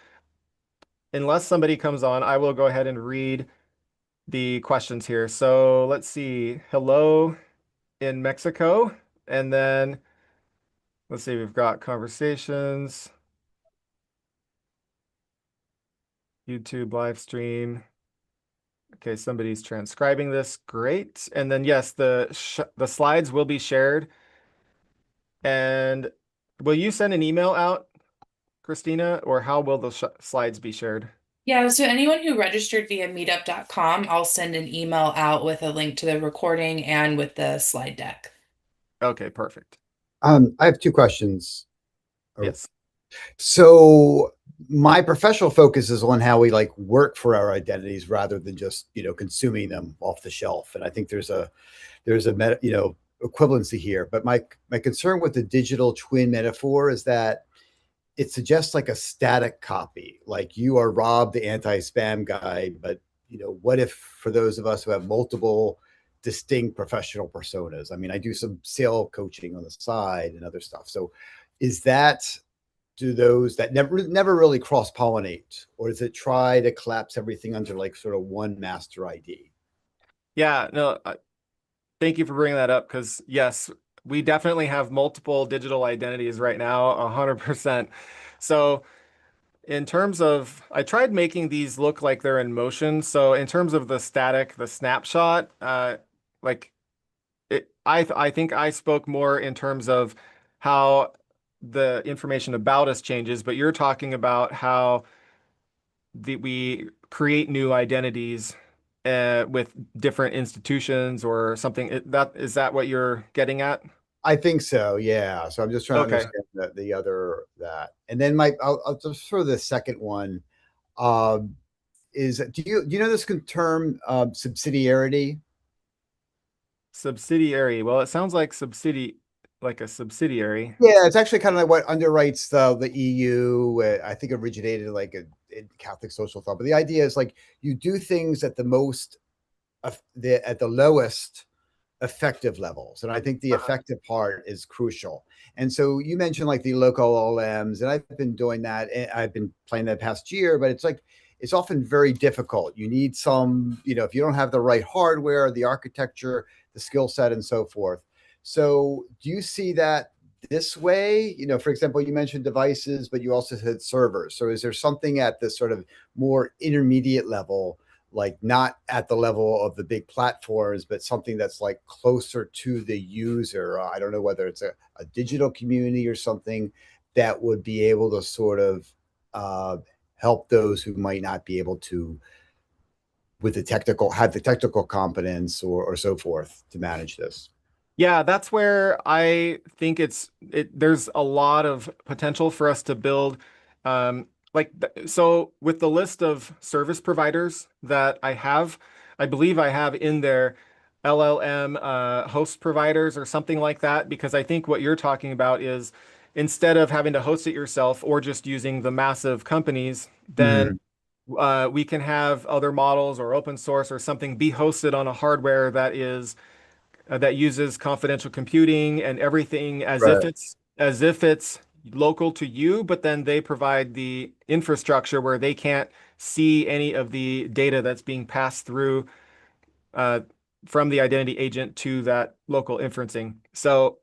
unless somebody comes on, I will go ahead and read the questions here. So let's see. Hello in Mexico. And then let's see, we've got conversations, YouTube live stream. Okay, somebody's transcribing this. Great. And then yes, the slides will be shared. And will you send an email out, Christina, or how will the sh slides be shared? Yeah, so anyone who registered via meetup.com, I'll send an email out with a link to the recording and with the slide deck. Okay, perfect. I have two questions. Yes. So my professional focus is on how we like work for our identities rather than just, consuming them off the shelf. And I think there's a equivalency here. But my concern with the digital twin metaphor is that it suggests like a static copy, like you are Rob, the anti-spam guy. But what if for those of us who have multiple distinct professional personas? I mean, I do some sale coaching on the side and other stuff. So is that do those that never really cross pollinate, or does it try to collapse everything under like sort of one master ID? Yeah, no, thank you for bringing that up because yes, we definitely have multiple digital identities right now, 100%. So in terms of, I tried making these look like they're in motion. So in terms of the static, the snapshot, like I think I spoke more in terms of how the information about us changes, but you're talking about how we create new identities with different institutions or something. Is that what you're getting at? I think so. Yeah. So I'm just trying to Okay. understand the other that, and then I'll just throw the second one. Is do you know this term subsidiarity? Subsidiary. Well, it sounds like like a subsidiary. Yeah, it's actually kind of like what underwrites the EU. I think originated like in Catholic social thought, but the idea is like you do things at the most, at the lowest effective levels. And I think the effective part is crucial. And so you mentioned like the local LMs, and I've been doing that. I've been playing that past year, but it's like it's often very difficult. You need some, if you don't have the right hardware, the architecture, the skill set, and so forth. So do you see that this way? For example, you mentioned devices, but you also said servers. So is there something at this sort of more intermediate level, like not at the level of the big platforms, but something that's like closer to the user? I don't know whether it's a digital community or something that would be able to sort of help those who might not be able to have the technical competence or so forth to manage this. Yeah, that's where I think there's a lot of potential for us to build so with the list of service providers that I believe I have in there LLM host providers or something like that, because I think what you're talking about is instead of having to host it yourself or just using the massive companies, then Mhm. we can have other models or open source or something be hosted on a hardware that uses confidential computing and everything Right. as if it's local to you, but then they provide the infrastructure where they can't see any of the data that's being passed through from the identity agent to that local inferencing. So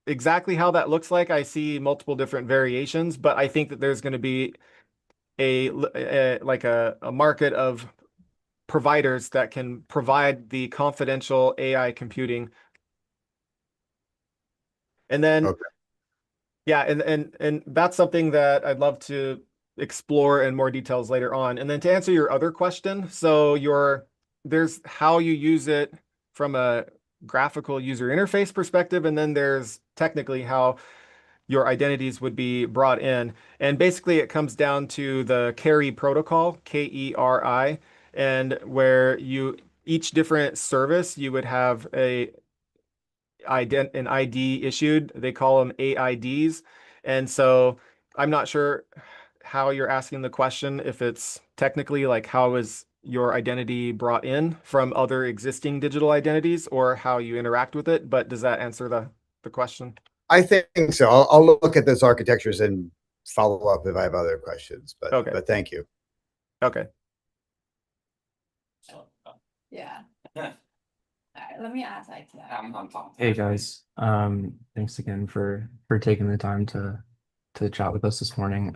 exactly how that looks like, I see multiple different variations, but I think that there's going to be a market of providers that can provide the confidential AI computing. And then Okay. yeah, and that's something that I'd love to explore in more details later on. And then to answer your other question, so there's how you use it from a graphical user interface perspective, and then there's technically how your identities would be brought in. And basically it comes down to the carry protocol, KERI, and where each different service you would have an ID issued. They call them AIDs. And so I'm not sure how you're asking the question, if it's technically like how is your identity brought in from other existing digital identities or how you interact with it. But does that answer the question? I think so. I'll look at those architectures and follow up if I have other questions. Okay. But thank you. Okay. Yeah. All right, let me ask like that. Hey guys, thanks again for taking the time to chat with us this morning.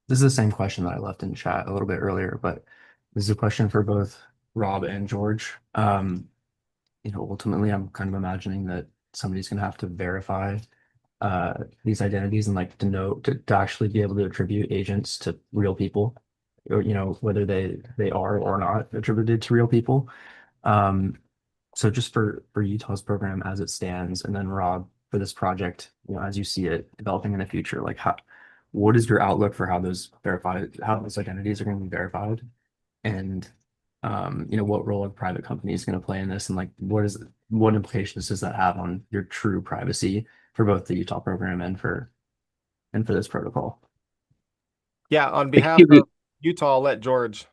This is the same question that I left in chat a little bit earlier, but this is a question for both Rob and George. Ultimately, I'm kind of imagining that somebody's gonna have to verify these identities and like to actually be able to attribute agents to real people, or whether they are or not attributed to real people. So just for Utah's program as it stands, and then Rob, for this project, as you see it developing in the future, like what is your outlook for how those identities are going to be verified? And what role are private companies going to play in this? And like what implications does that have on your true privacy for both the Utah program and for this protocol? Yeah, on I can behalf give you, of Utah, I'll let George.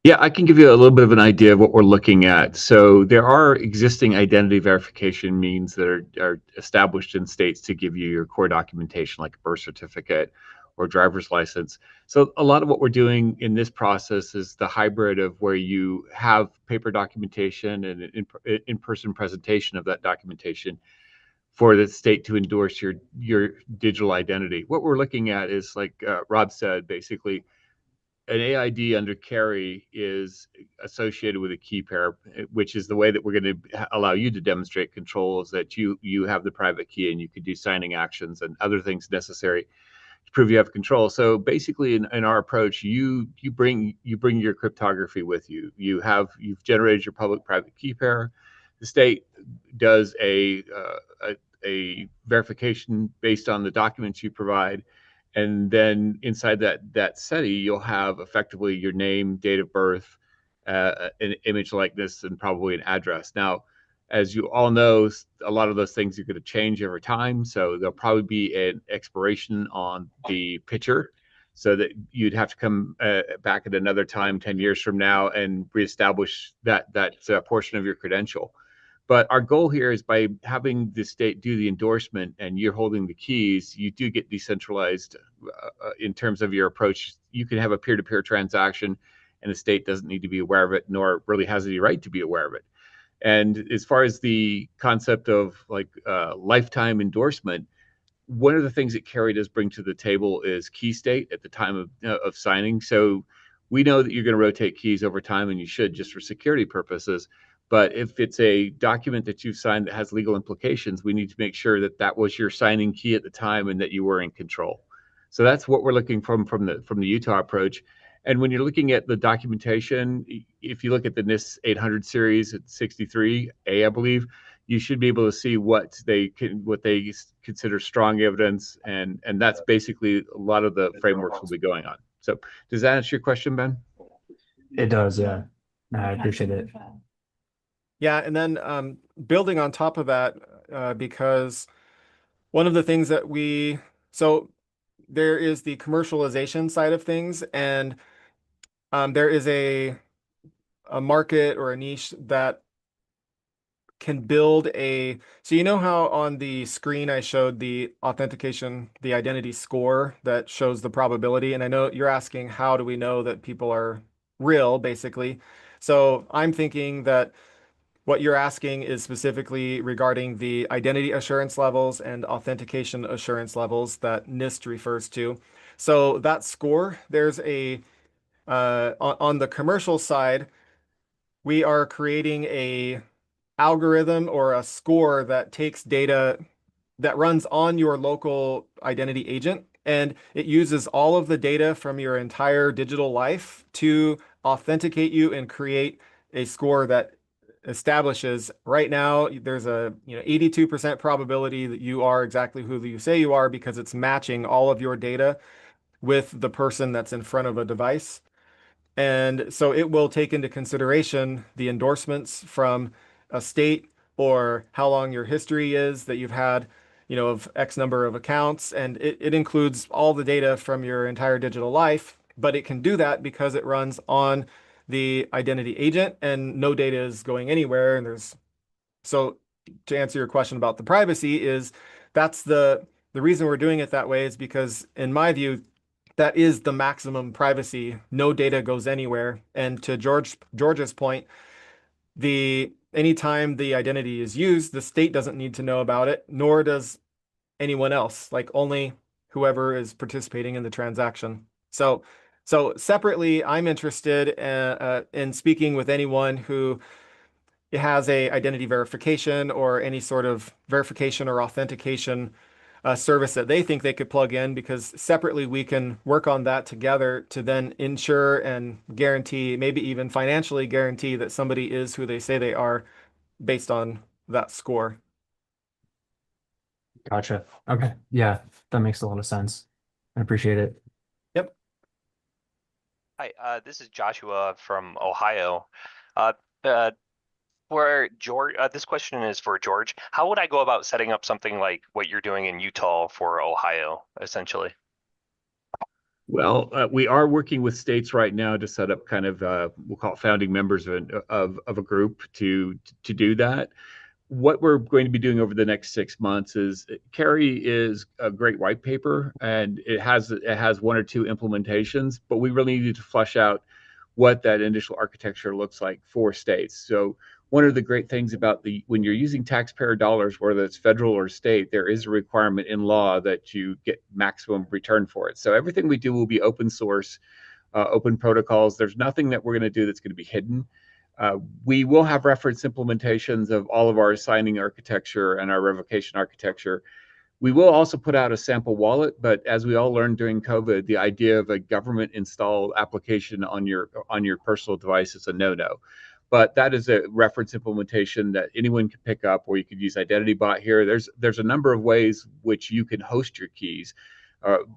yeah, I can give you a little bit of an idea of what we're looking at. So there are existing identity verification means that are established in states to give you your core documentation, like a birth certificate or driver's license. So a lot of what we're doing in this process is the hybrid of where you have paper documentation and an in-person presentation of that documentation for the state to endorse your digital identity. What we're looking at is, like Rob said, basically an AID under carry is associated with a key pair, which is the way that we're going to allow you to demonstrate control, is that you have the private key and you can do signing actions and other things necessary to prove you have control. So basically, in our approach, you bring your cryptography with you. You've generated your public-private key pair. The state does a verification based on the documents you provide, and then inside that SETI, you'll have effectively your name, date of birth, an image likeness, and probably an address. Now, as you all know, a lot of those things are going to change over time. So there'll probably be an expiration on the picture, so that you'd have to come back at another time, 10 years from now, and reestablish that portion of your credential. But our goal here is, by having the state do the endorsement and you're holding the keys, you do get decentralized in terms of your approach. You can have a peer-to-peer transaction and the state doesn't need to be aware of it, nor really has any right to be aware of it. And as far as the concept of like lifetime endorsement, one of the things that Carrie does bring to the table is key state at the time of signing. So we know that you're going to rotate keys over time, and you should, just for security purposes. But if it's a document that you've signed that has legal implications, we need to make sure that that was your signing key at the time and that you were in control. So that's what we're looking from the Utah approach. And when you're looking at the documentation, if you look at the NIST 800 series at 63A, I believe, you should be able to see what they consider strong evidence, and that's basically a lot of the frameworks will be going on. So does that answer your question, Ben? It does, yeah. I appreciate it. Yeah, and then building on top of that, because one of the things that so there is the commercialization side of things, and there is a market or a niche that can build so you know how on the screen I showed the authentication, the identity score that shows the probability, and I know you're asking how do we know that people are real, basically. So I'm thinking that what you're asking is specifically regarding the identity assurance levels and authentication assurance levels that NIST refers to. So that score, there's a on the commercial side, we are creating a algorithm or a score that takes data that runs on your local identity agent, and it uses all of the data from your entire digital life to authenticate you and create a score that establishes right now there's a 82% probability that you are exactly who you say you are because it's matching all of your data with the person that's in front of a device. And so it will take into consideration the endorsements from a state or how long your history is that you've had, of X number of accounts. And it includes all the data from your entire digital life, but it can do that because it runs on the identity agent and no data is going anywhere. And so to answer your question about the privacy is that's the reason we're doing it that way is because in my view, that is the maximum privacy. No data goes anywhere. And to George's point, the anytime the identity is used, the state doesn't need to know about it, nor does anyone else, like only whoever is participating in the transaction. So separately, I'm interested in speaking with anyone who has a identity verification or any sort of verification or authentication service that they think they could plug in, because separately we can work on that together to then ensure and guarantee, maybe even financially guarantee that somebody is who they say they are based on that score. Gotcha. Okay. Yeah, that makes a lot of sense. I appreciate it. Yep. Hi, this is Joshua from Ohio. Uh, uh, for George, this question is for George. How would I go about setting up something like what you're doing in Utah for Ohio, essentially? Well, we are working with states right now to set up kind of we'll call it founding members of a group to do that. What we're going to be doing over the next 6 months is Carrie is a great white paper, and it has one or two implementations, but we really need to flesh out what that initial architecture looks like for states. So one of the great things about when you're using taxpayer dollars, whether it's federal or state, there is a requirement in law that you get maximum return for it. So everything we do will be open source, open protocols. There's nothing that we're going to do that's going to be hidden. We will have reference implementations of all of our signing architecture and our revocation architecture. We will also put out a sample wallet, but as we all learned during COVID, the idea of a government installed application on your personal device is a no-no. But that is a reference implementation that anyone can pick up, or you could use IdentityBot here. There's a number of ways which you can host your keys.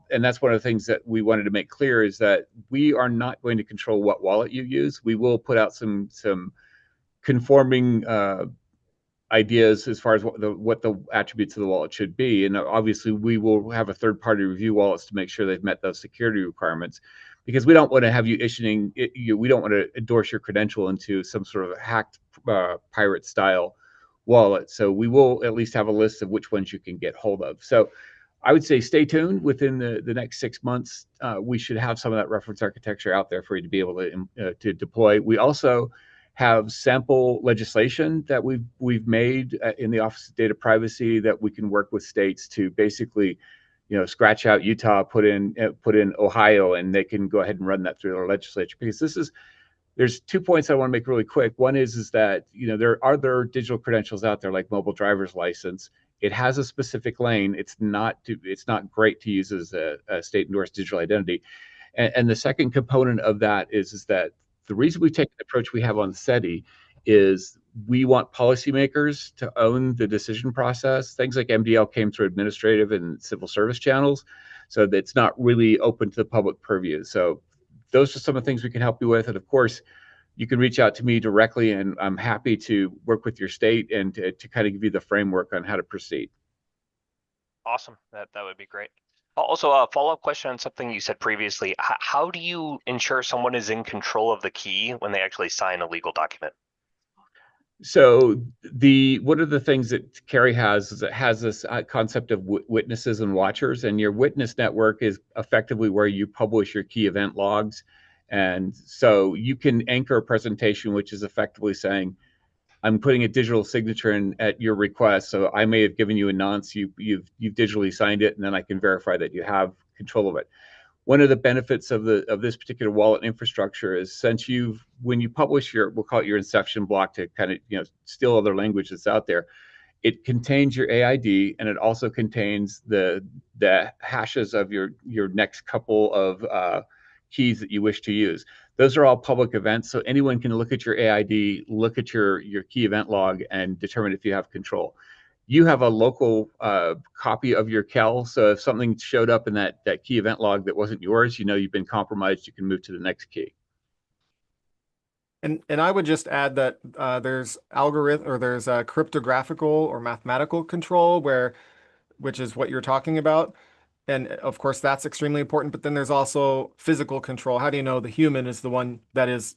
And that's one of the things that we wanted to make clear is that we are not going to control what wallet you use. We will put out some conforming ideas as far as what the attributes of the wallet should be. And obviously we will have a third party review wallets to make sure they've met those security requirements, because we don't want to have you issuing we don't want to endorse your credential into some sort of hacked pirate style wallet. So we will at least have a list of which ones you can get hold of. So I would say stay tuned. Within the next 6 months, we should have some of that reference architecture out there for you to be able to deploy. We also have sample legislation that we've made in the Office of Data Privacy that we can work with states to basically, scratch out Utah, put in Ohio, and they can go ahead and run that through their legislature. Because there's 2 points I want to make really quick. One is that there are other digital credentials out there like mobile driver's license. It has a specific lane. It's not great to use as a state endorsed digital identity. And the second component of that is that the reason we take the approach we have on SETI is we want policymakers to own the decision process. Things like MDL came through administrative and civil service channels, so that it's not really open to the public purview. So those are some of the things we can help you with. And of course, you can reach out to me directly, and I'm happy to work with your state and to kind of give you the framework on how to proceed. Awesome. That would be great. Also, a follow-up question on something you said previously. How do you ensure someone is in control of the key when they actually sign a legal document? So one of the things that Carrie has is it has this concept of witnesses and watchers, and your witness network is effectively where you publish your key event logs. And so you can anchor a presentation, which is effectively saying, I'm putting a digital signature in at your request. So I may have given you a nonce, you've digitally signed it, and then I can verify that you have control of it. One of the benefits of this particular wallet infrastructure is since when you publish we'll call it your inception block to kind of steal other language that's out there, it contains your AID, and it also contains the hashes of your next couple of keys that you wish to use. Those are all public events, so anyone can look at your AID, look at your key event log, and determine if you have control. You have a local copy of your CAL, so if something showed up in that key event log that wasn't yours, you've been compromised, you can move to the next key. And I would just add that there's cryptographical or mathematical control which is what you're talking about. And of course, that's extremely important. But then there's also physical control. How do you know the human is the one that is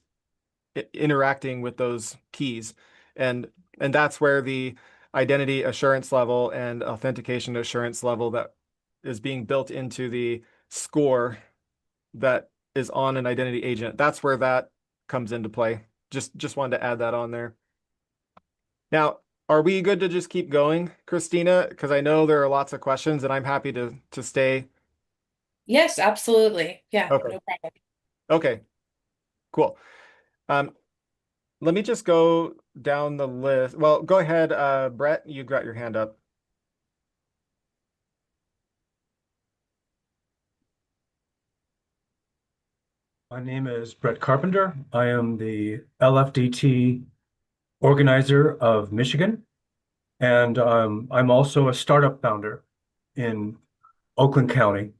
interacting with those keys? And that's where the identity assurance level and authentication assurance level that is being built into the score that is on an identity agent. That's where that comes into play. Just wanted to add that on there. Now, are we good to just keep going, Christina? Because I know there are lots of questions, and I'm happy to stay. Yes, absolutely. Yeah, Okay. no problem. Okay, cool. Let me just go down the list. Well, go ahead, Brett. You got your hand up. My name is Brett Carpenter. I am the LFDT organizer of Michigan, and I'm also a startup founder in Oakland County.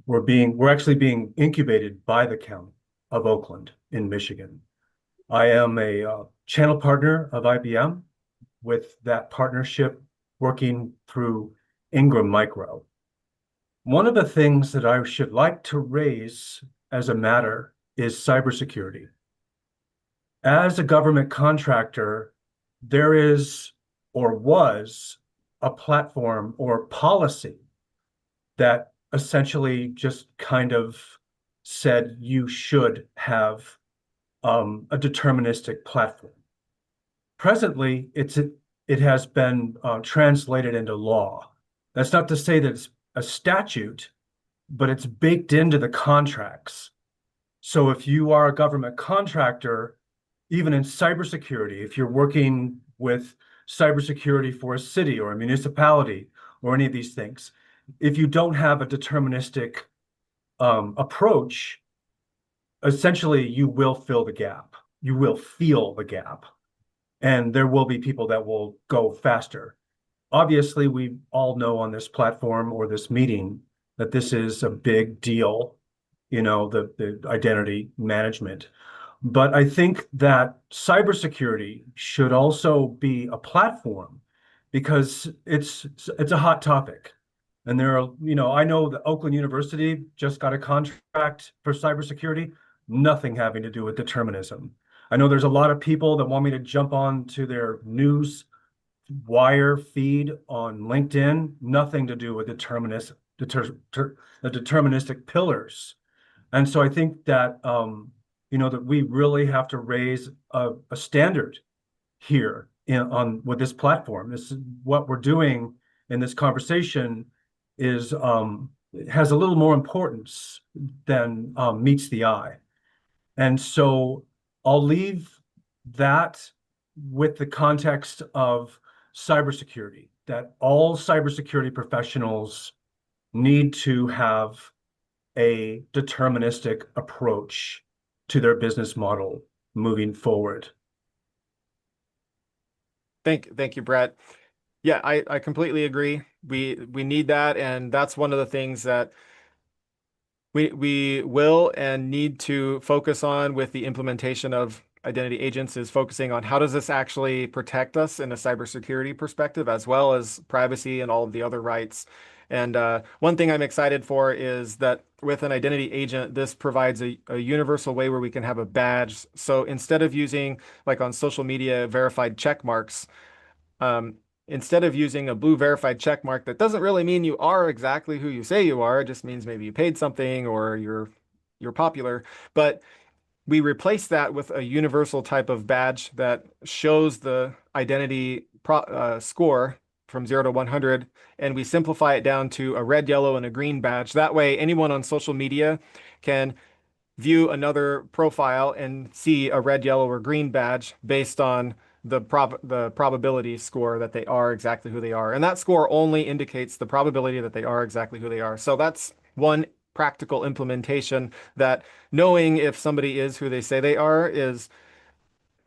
We're actually being incubated by the county of Oakland in Michigan. I am a channel partner of IBM, with that partnership working through Ingram Micro. One of the things that I should like to raise as a matter is cybersecurity. As a government contractor, there is or was a platform or policy that essentially just kind of said you should have a deterministic platform. Presently, it has been translated into law. That's not to say that it's a statute, but it's baked into the contracts. So if you are a government contractor, even in cybersecurity, if you're working with cybersecurity for a city or a municipality or any of these things, if you don't have a deterministic approach, essentially you will fill the gap. You will feel the gap. And there will be people that will go faster. Obviously, we all know on this platform or this meeting that this is a big deal, the identity management. But I think that cybersecurity should also be a platform because it's a hot topic. And there are, I know that Oakland University just got a contract for cybersecurity, nothing having to do with determinism. I know there's a lot of people that want me to jump on to their news wire feed on LinkedIn, nothing to do with the deterministic pillars. And so I think that, that we really have to raise a standard here with this platform. This is what we're doing in this conversation is has a little more importance than meets the eye. And so I'll leave that with the context of cybersecurity, that all cybersecurity professionals need to have a deterministic approach to their business model moving forward. Thank you, Brett. Yeah, I completely agree. We need that, and that's one of the things that we will and need to focus on with the implementation of identity agents is focusing on how does this actually protect us in a cybersecurity perspective, as well as privacy and all of the other rights. And one thing I'm excited for is that with an identity agent, this provides a universal way where we can have a badge. So instead of using, like on social media, verified check marks, instead of using a blue verified check mark that doesn't really mean you are exactly who you say you are, it just means maybe you paid something or you're popular. But we replace that with a universal type of badge that shows the identity score from 0 to 100, and we simplify it down to a red, yellow, and a green badge. That way, anyone on social media can view another profile and see a red, yellow, or green badge based on the probability score that they are exactly who they are. And that score only indicates the probability that they are exactly who they are. So that's one practical implementation that knowing if somebody is who they say they are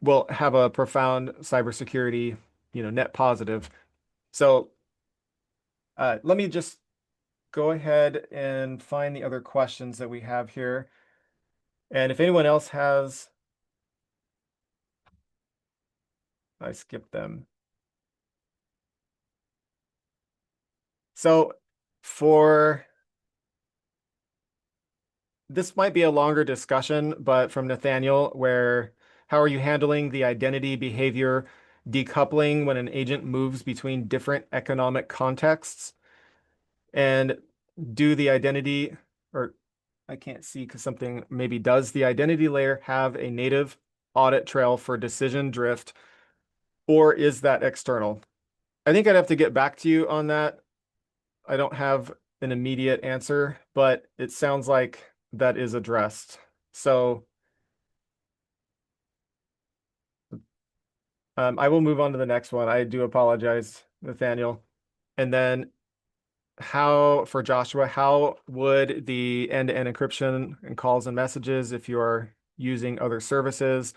will have a profound cybersecurity, net positive. So let me just go ahead and find the other questions that we have here. And if anyone else has, I skipped them. So for this might be a longer discussion, but from Nathaniel, where how are you handling the identity behavior decoupling when an agent moves between different economic contexts? And do the identity, or I can't see because something maybe does the identity layer have a native audit trail for decision drift, or is that external? I think I'd have to get back to you on that. I don't have an immediate answer, but it sounds like that is addressed. So I will move on to the next one. I do apologize, Nathaniel. And then for Joshua, how would the end-to-end encryption and calls and messages if you're using other services?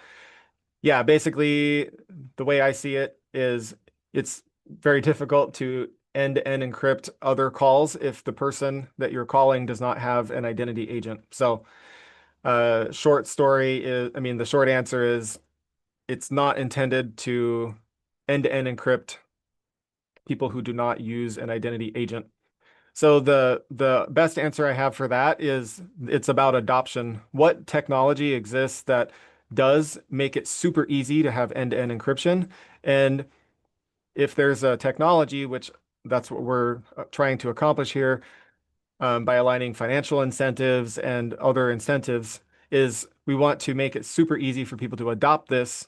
Yeah, basically the way I see it is it's very difficult to end-to-end encrypt other calls if the person that you're calling does not have an identity agent. So the short answer is it's not intended to end-to-end encrypt people who do not use an identity agent. So the best answer I have for that is it's about adoption. What technology exists that does make it super easy to have end-to-end encryption? And if there's a technology, which that's what we're trying to accomplish here, by aligning financial incentives and other incentives, is we want to make it super easy for people to adopt this.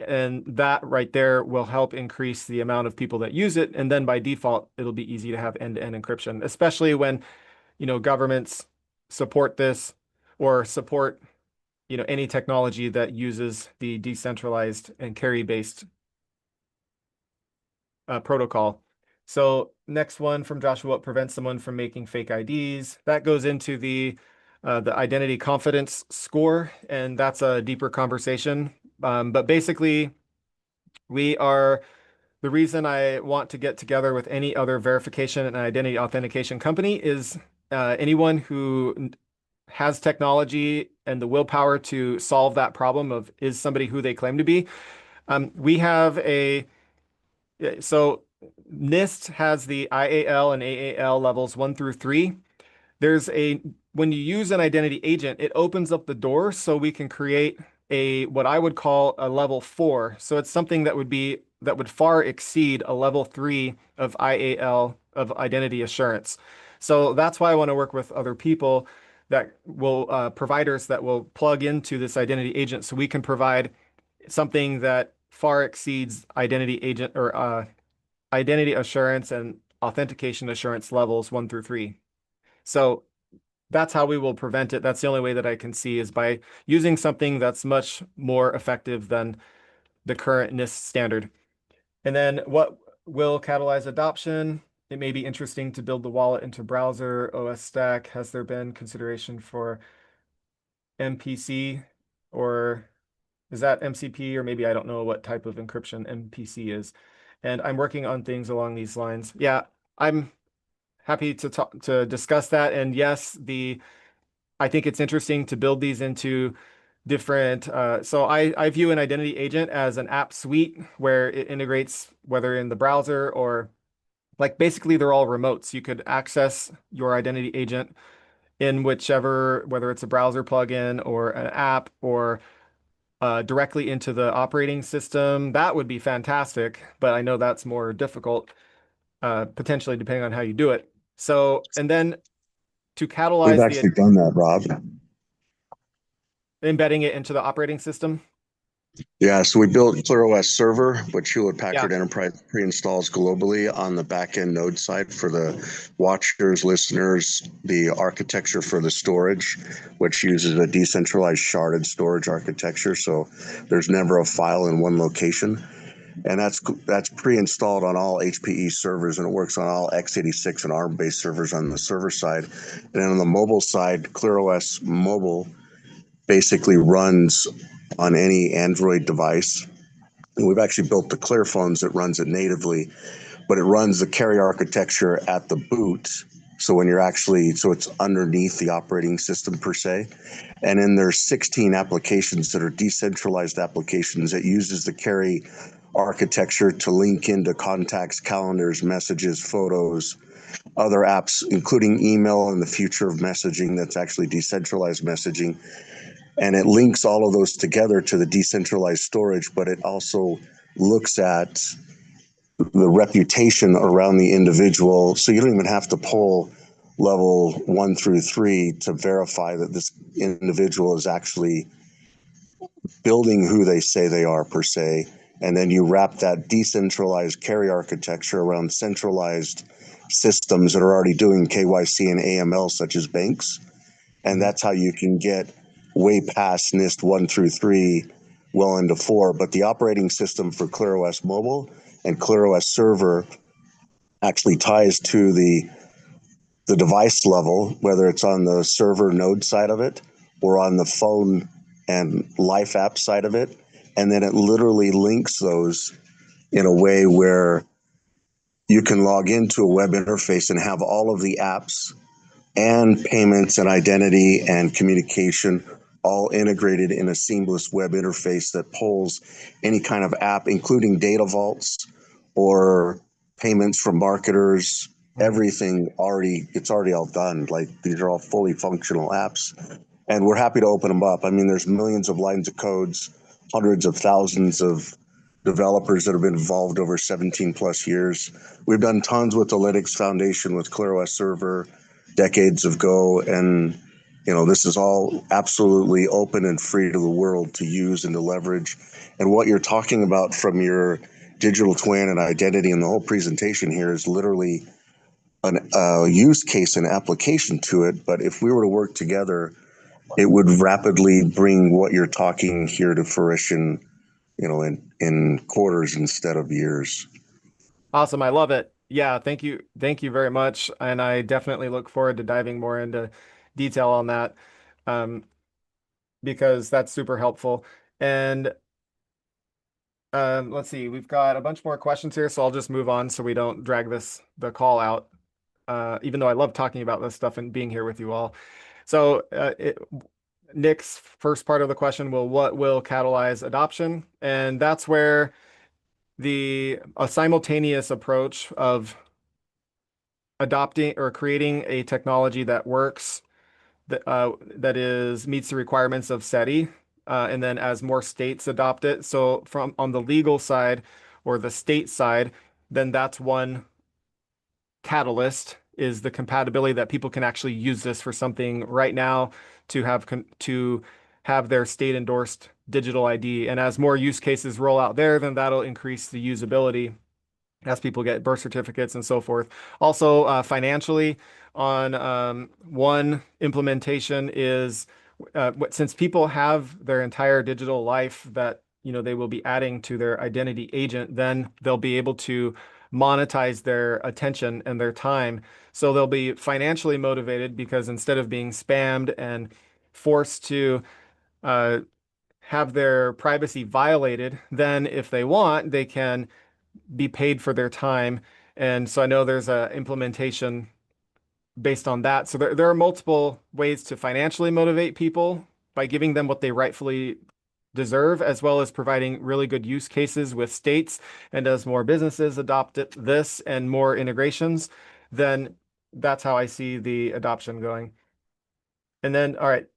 And that right there will help increase the amount of people that use it. And then by default, it'll be easy to have end-to-end encryption, especially when, governments support this or support, any technology that uses the decentralized and carry-based protocol. So next one from Joshua, what prevents someone from making fake IDs? That goes into the identity confidence score, and that's a deeper conversation. But basically, the reason I want to get together with any other verification and identity authentication company is anyone who has technology and the willpower to solve that problem of is somebody who they claim to be. We have so NIST has the IAL and AAL levels 1 through 3. When you use an identity agent, it opens up the door so we can create what I would call a level 4. So it's something that would far exceed a level 3 of IAL of identity assurance. So that's why I want to work with other people providers that will plug into this identity agent so we can provide something that far exceeds identity agent or identity assurance and authentication assurance levels 1 through 3. So that's how we will prevent it. That's the only way that I can see is by using something that's much more effective than the current NIST standard. And then what will catalyze adoption? It may be interesting to build the wallet into browser OS stack. Has there been consideration for MPC, or is that MCP, or maybe I don't know what type of encryption MPC is. And I'm working on things along these lines. Yeah, I'm happy to discuss that. And yes, I think it's interesting to build these into different. So I view an identity agent as an app suite where it integrates whether in the browser or like basically they're all remotes. You could access your identity agent in whichever, whether it's a browser plugin or an app or directly into the operating system. That would be fantastic, but I know that's more difficult, potentially depending on how you do it. So, and then to We've catalyze actually done that, Rob. embedding it into the operating system? Yeah, so we built ClearOS Server, which Hewlett Packard Yeah. Enterprise pre-installs globally on the back-end node side for the watchers, listeners, the architecture for the storage, which uses a decentralized sharded storage architecture. So there's never a file in one location. And that's pre-installed on all HPE servers, and it works on all x86 and ARM-based servers on the server side. And then on the mobile side, ClearOS Mobile basically runs on any Android device. And we've actually built the Clear phones that runs it natively, but it runs the carrier architecture at the boot. So when you're actually, so it's underneath the operating system per se. And then there's 16 applications that are decentralized applications that uses the carry architecture to link into contacts, calendars, messages, photos, other apps, including email and the future of messaging that's actually decentralized messaging. And it links all of those together to the decentralized storage, but it also looks at the reputation around the individual. So you don't even have to pull level 1 through 3 to verify that this individual is actually building who they say they are, per se. And then you wrap that decentralized carry architecture around centralized systems that are already doing KYC and AML, such as banks. And that's how you can get way past NIST 1 through 3, well into 4. But the operating system for ClearOS Mobile and ClearOS Server actually ties to the device level, whether it's on the server node side of it or on the phone and Life app side of it. And then it literally links those in a way where you can log into a web interface and have all of the apps and payments and identity and communication all integrated in a seamless web interface that pulls any kind of app, including data vaults or payments from marketers, everything already, it's already all done. Like these are all fully functional apps. And we're happy to open them up. I mean, there's millions of lines of codes, hundreds of thousands of developers that have been involved over 17 plus years. We've done tons with the Linux Foundation with ClearOS Server decades ago, and this is all absolutely open and free to the world to use and to leverage. And what you're talking about from your digital twin and identity and the whole presentation here is literally a use case and application to it. But if we were to work together, it would rapidly bring what you're talking here to fruition, in quarters instead of years. Awesome. I love it. Yeah, thank you. Thank you very much. And I definitely look forward to diving more into detail on that, um, because that's super helpful. And let's see, we've got a bunch more questions here, so I'll just move on so we don't drag the call out, even though I love talking about this stuff and being here with you all. So Nick's first part of the question, what will catalyze adoption? And that's where a simultaneous approach of adopting or creating a technology that works, that meets the requirements of SETI, and then as more states adopt it. So from on the legal side or the state side, then that's one catalyst, is the compatibility that people can actually use this for something right now to have their state endorsed digital ID. And as more use cases roll out there, then that'll increase the usability as people get birth certificates and so forth. Also, financially, on one implementation is since people have their entire digital life that they will be adding to their identity agent, then they'll be able to monetize their attention and their time. So they'll be financially motivated because instead of being spammed and forced to have their privacy violated, then if they want, they can be paid for their time. And so I know there's a implementation based on that. So there are multiple ways to financially motivate people by giving them what they rightfully deserve, as well as providing really good use cases with states. And as more businesses adopt this and more integrations, then that's how I see the adoption going. And then, all right,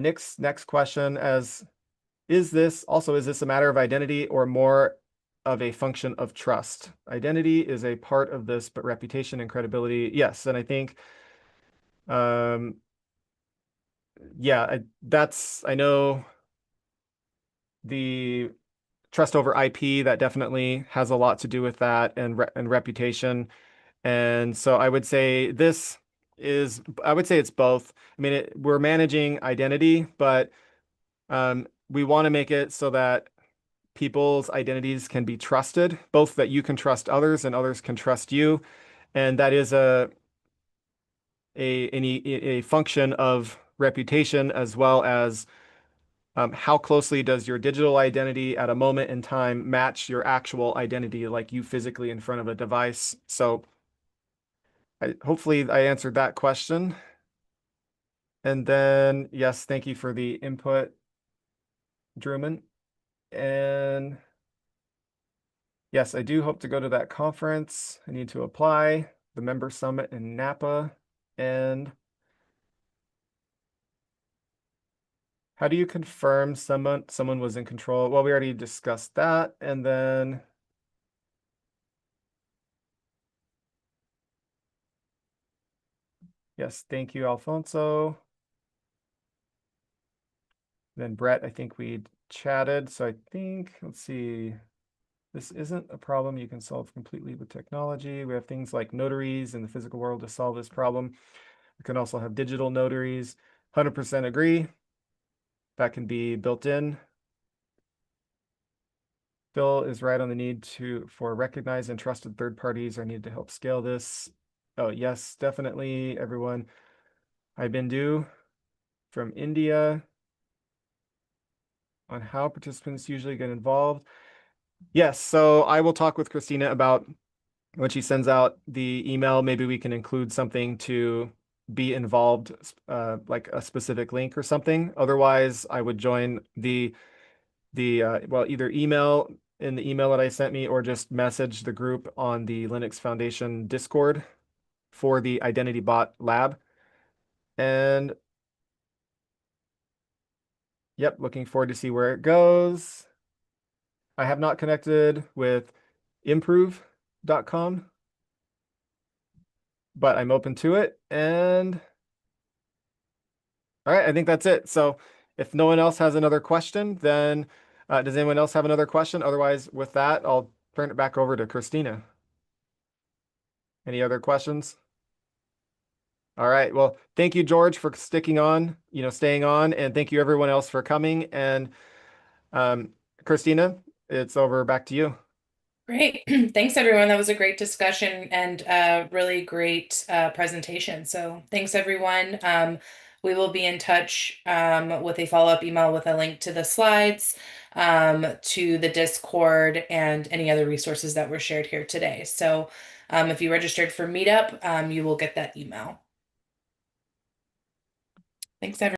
Nick's next question is this a matter of identity or more of a function of trust? Identity is a part of this, but reputation and credibility, yes. And I think yeah, I know the trust over IP, that definitely has a lot to do with that, and reputation. And so I would say I would say it's both. I mean, we're managing identity, but we want to make it so that people's identities can be trusted, both that you can trust others and others can trust you. And that is a function of reputation, as well as how closely does your digital identity at a moment in time match your actual identity, like you physically in front of a device. So hopefully I answered that question. And then, yes, thank you for the input, Druman. And yes, I do hope to go to that conference. I need to apply the member summit in Napa. And how do you confirm someone was in control? Well, we already discussed that. And then yes, thank you, Alfonso. Then Brett, I think we chatted. So I think, let's see, this isn't a problem you can solve completely with technology. We have things like notaries in the physical world to solve this problem. We can also have digital notaries. 100% agree. That can be built in. Phil is right on the need for recognized and trusted third parties are needed to help scale this. Oh, yes, definitely, everyone. Ibindu from India on how participants usually get involved. Yes, so I will talk with Christina about when she sends out the email, maybe we can include something to be involved, like a specific link or something. Otherwise, I would join well, either email in the email that I sent me, or just message the group on the Linux Foundation Discord for the IdentityBot Lab. And yep, looking forward to see where it goes. I have not connected with improve.com, but I'm open to it. And all right, I think that's it. So if no one else has another question, then does anyone else have another question? Otherwise, with that, I'll turn it back over to Christina. Any other questions? All right. Well, thank you, George, for staying on, and thank you everyone else for coming. And Christina, it's over. Back to you. Great. Thanks, everyone. That was a great discussion and really great presentation. So thanks, everyone. We will be in touch with a follow-up email with a link to the slides, to the Discord, and any other resources that were shared here today. So if you registered for Meetup, you will get that email. Thanks, everyone.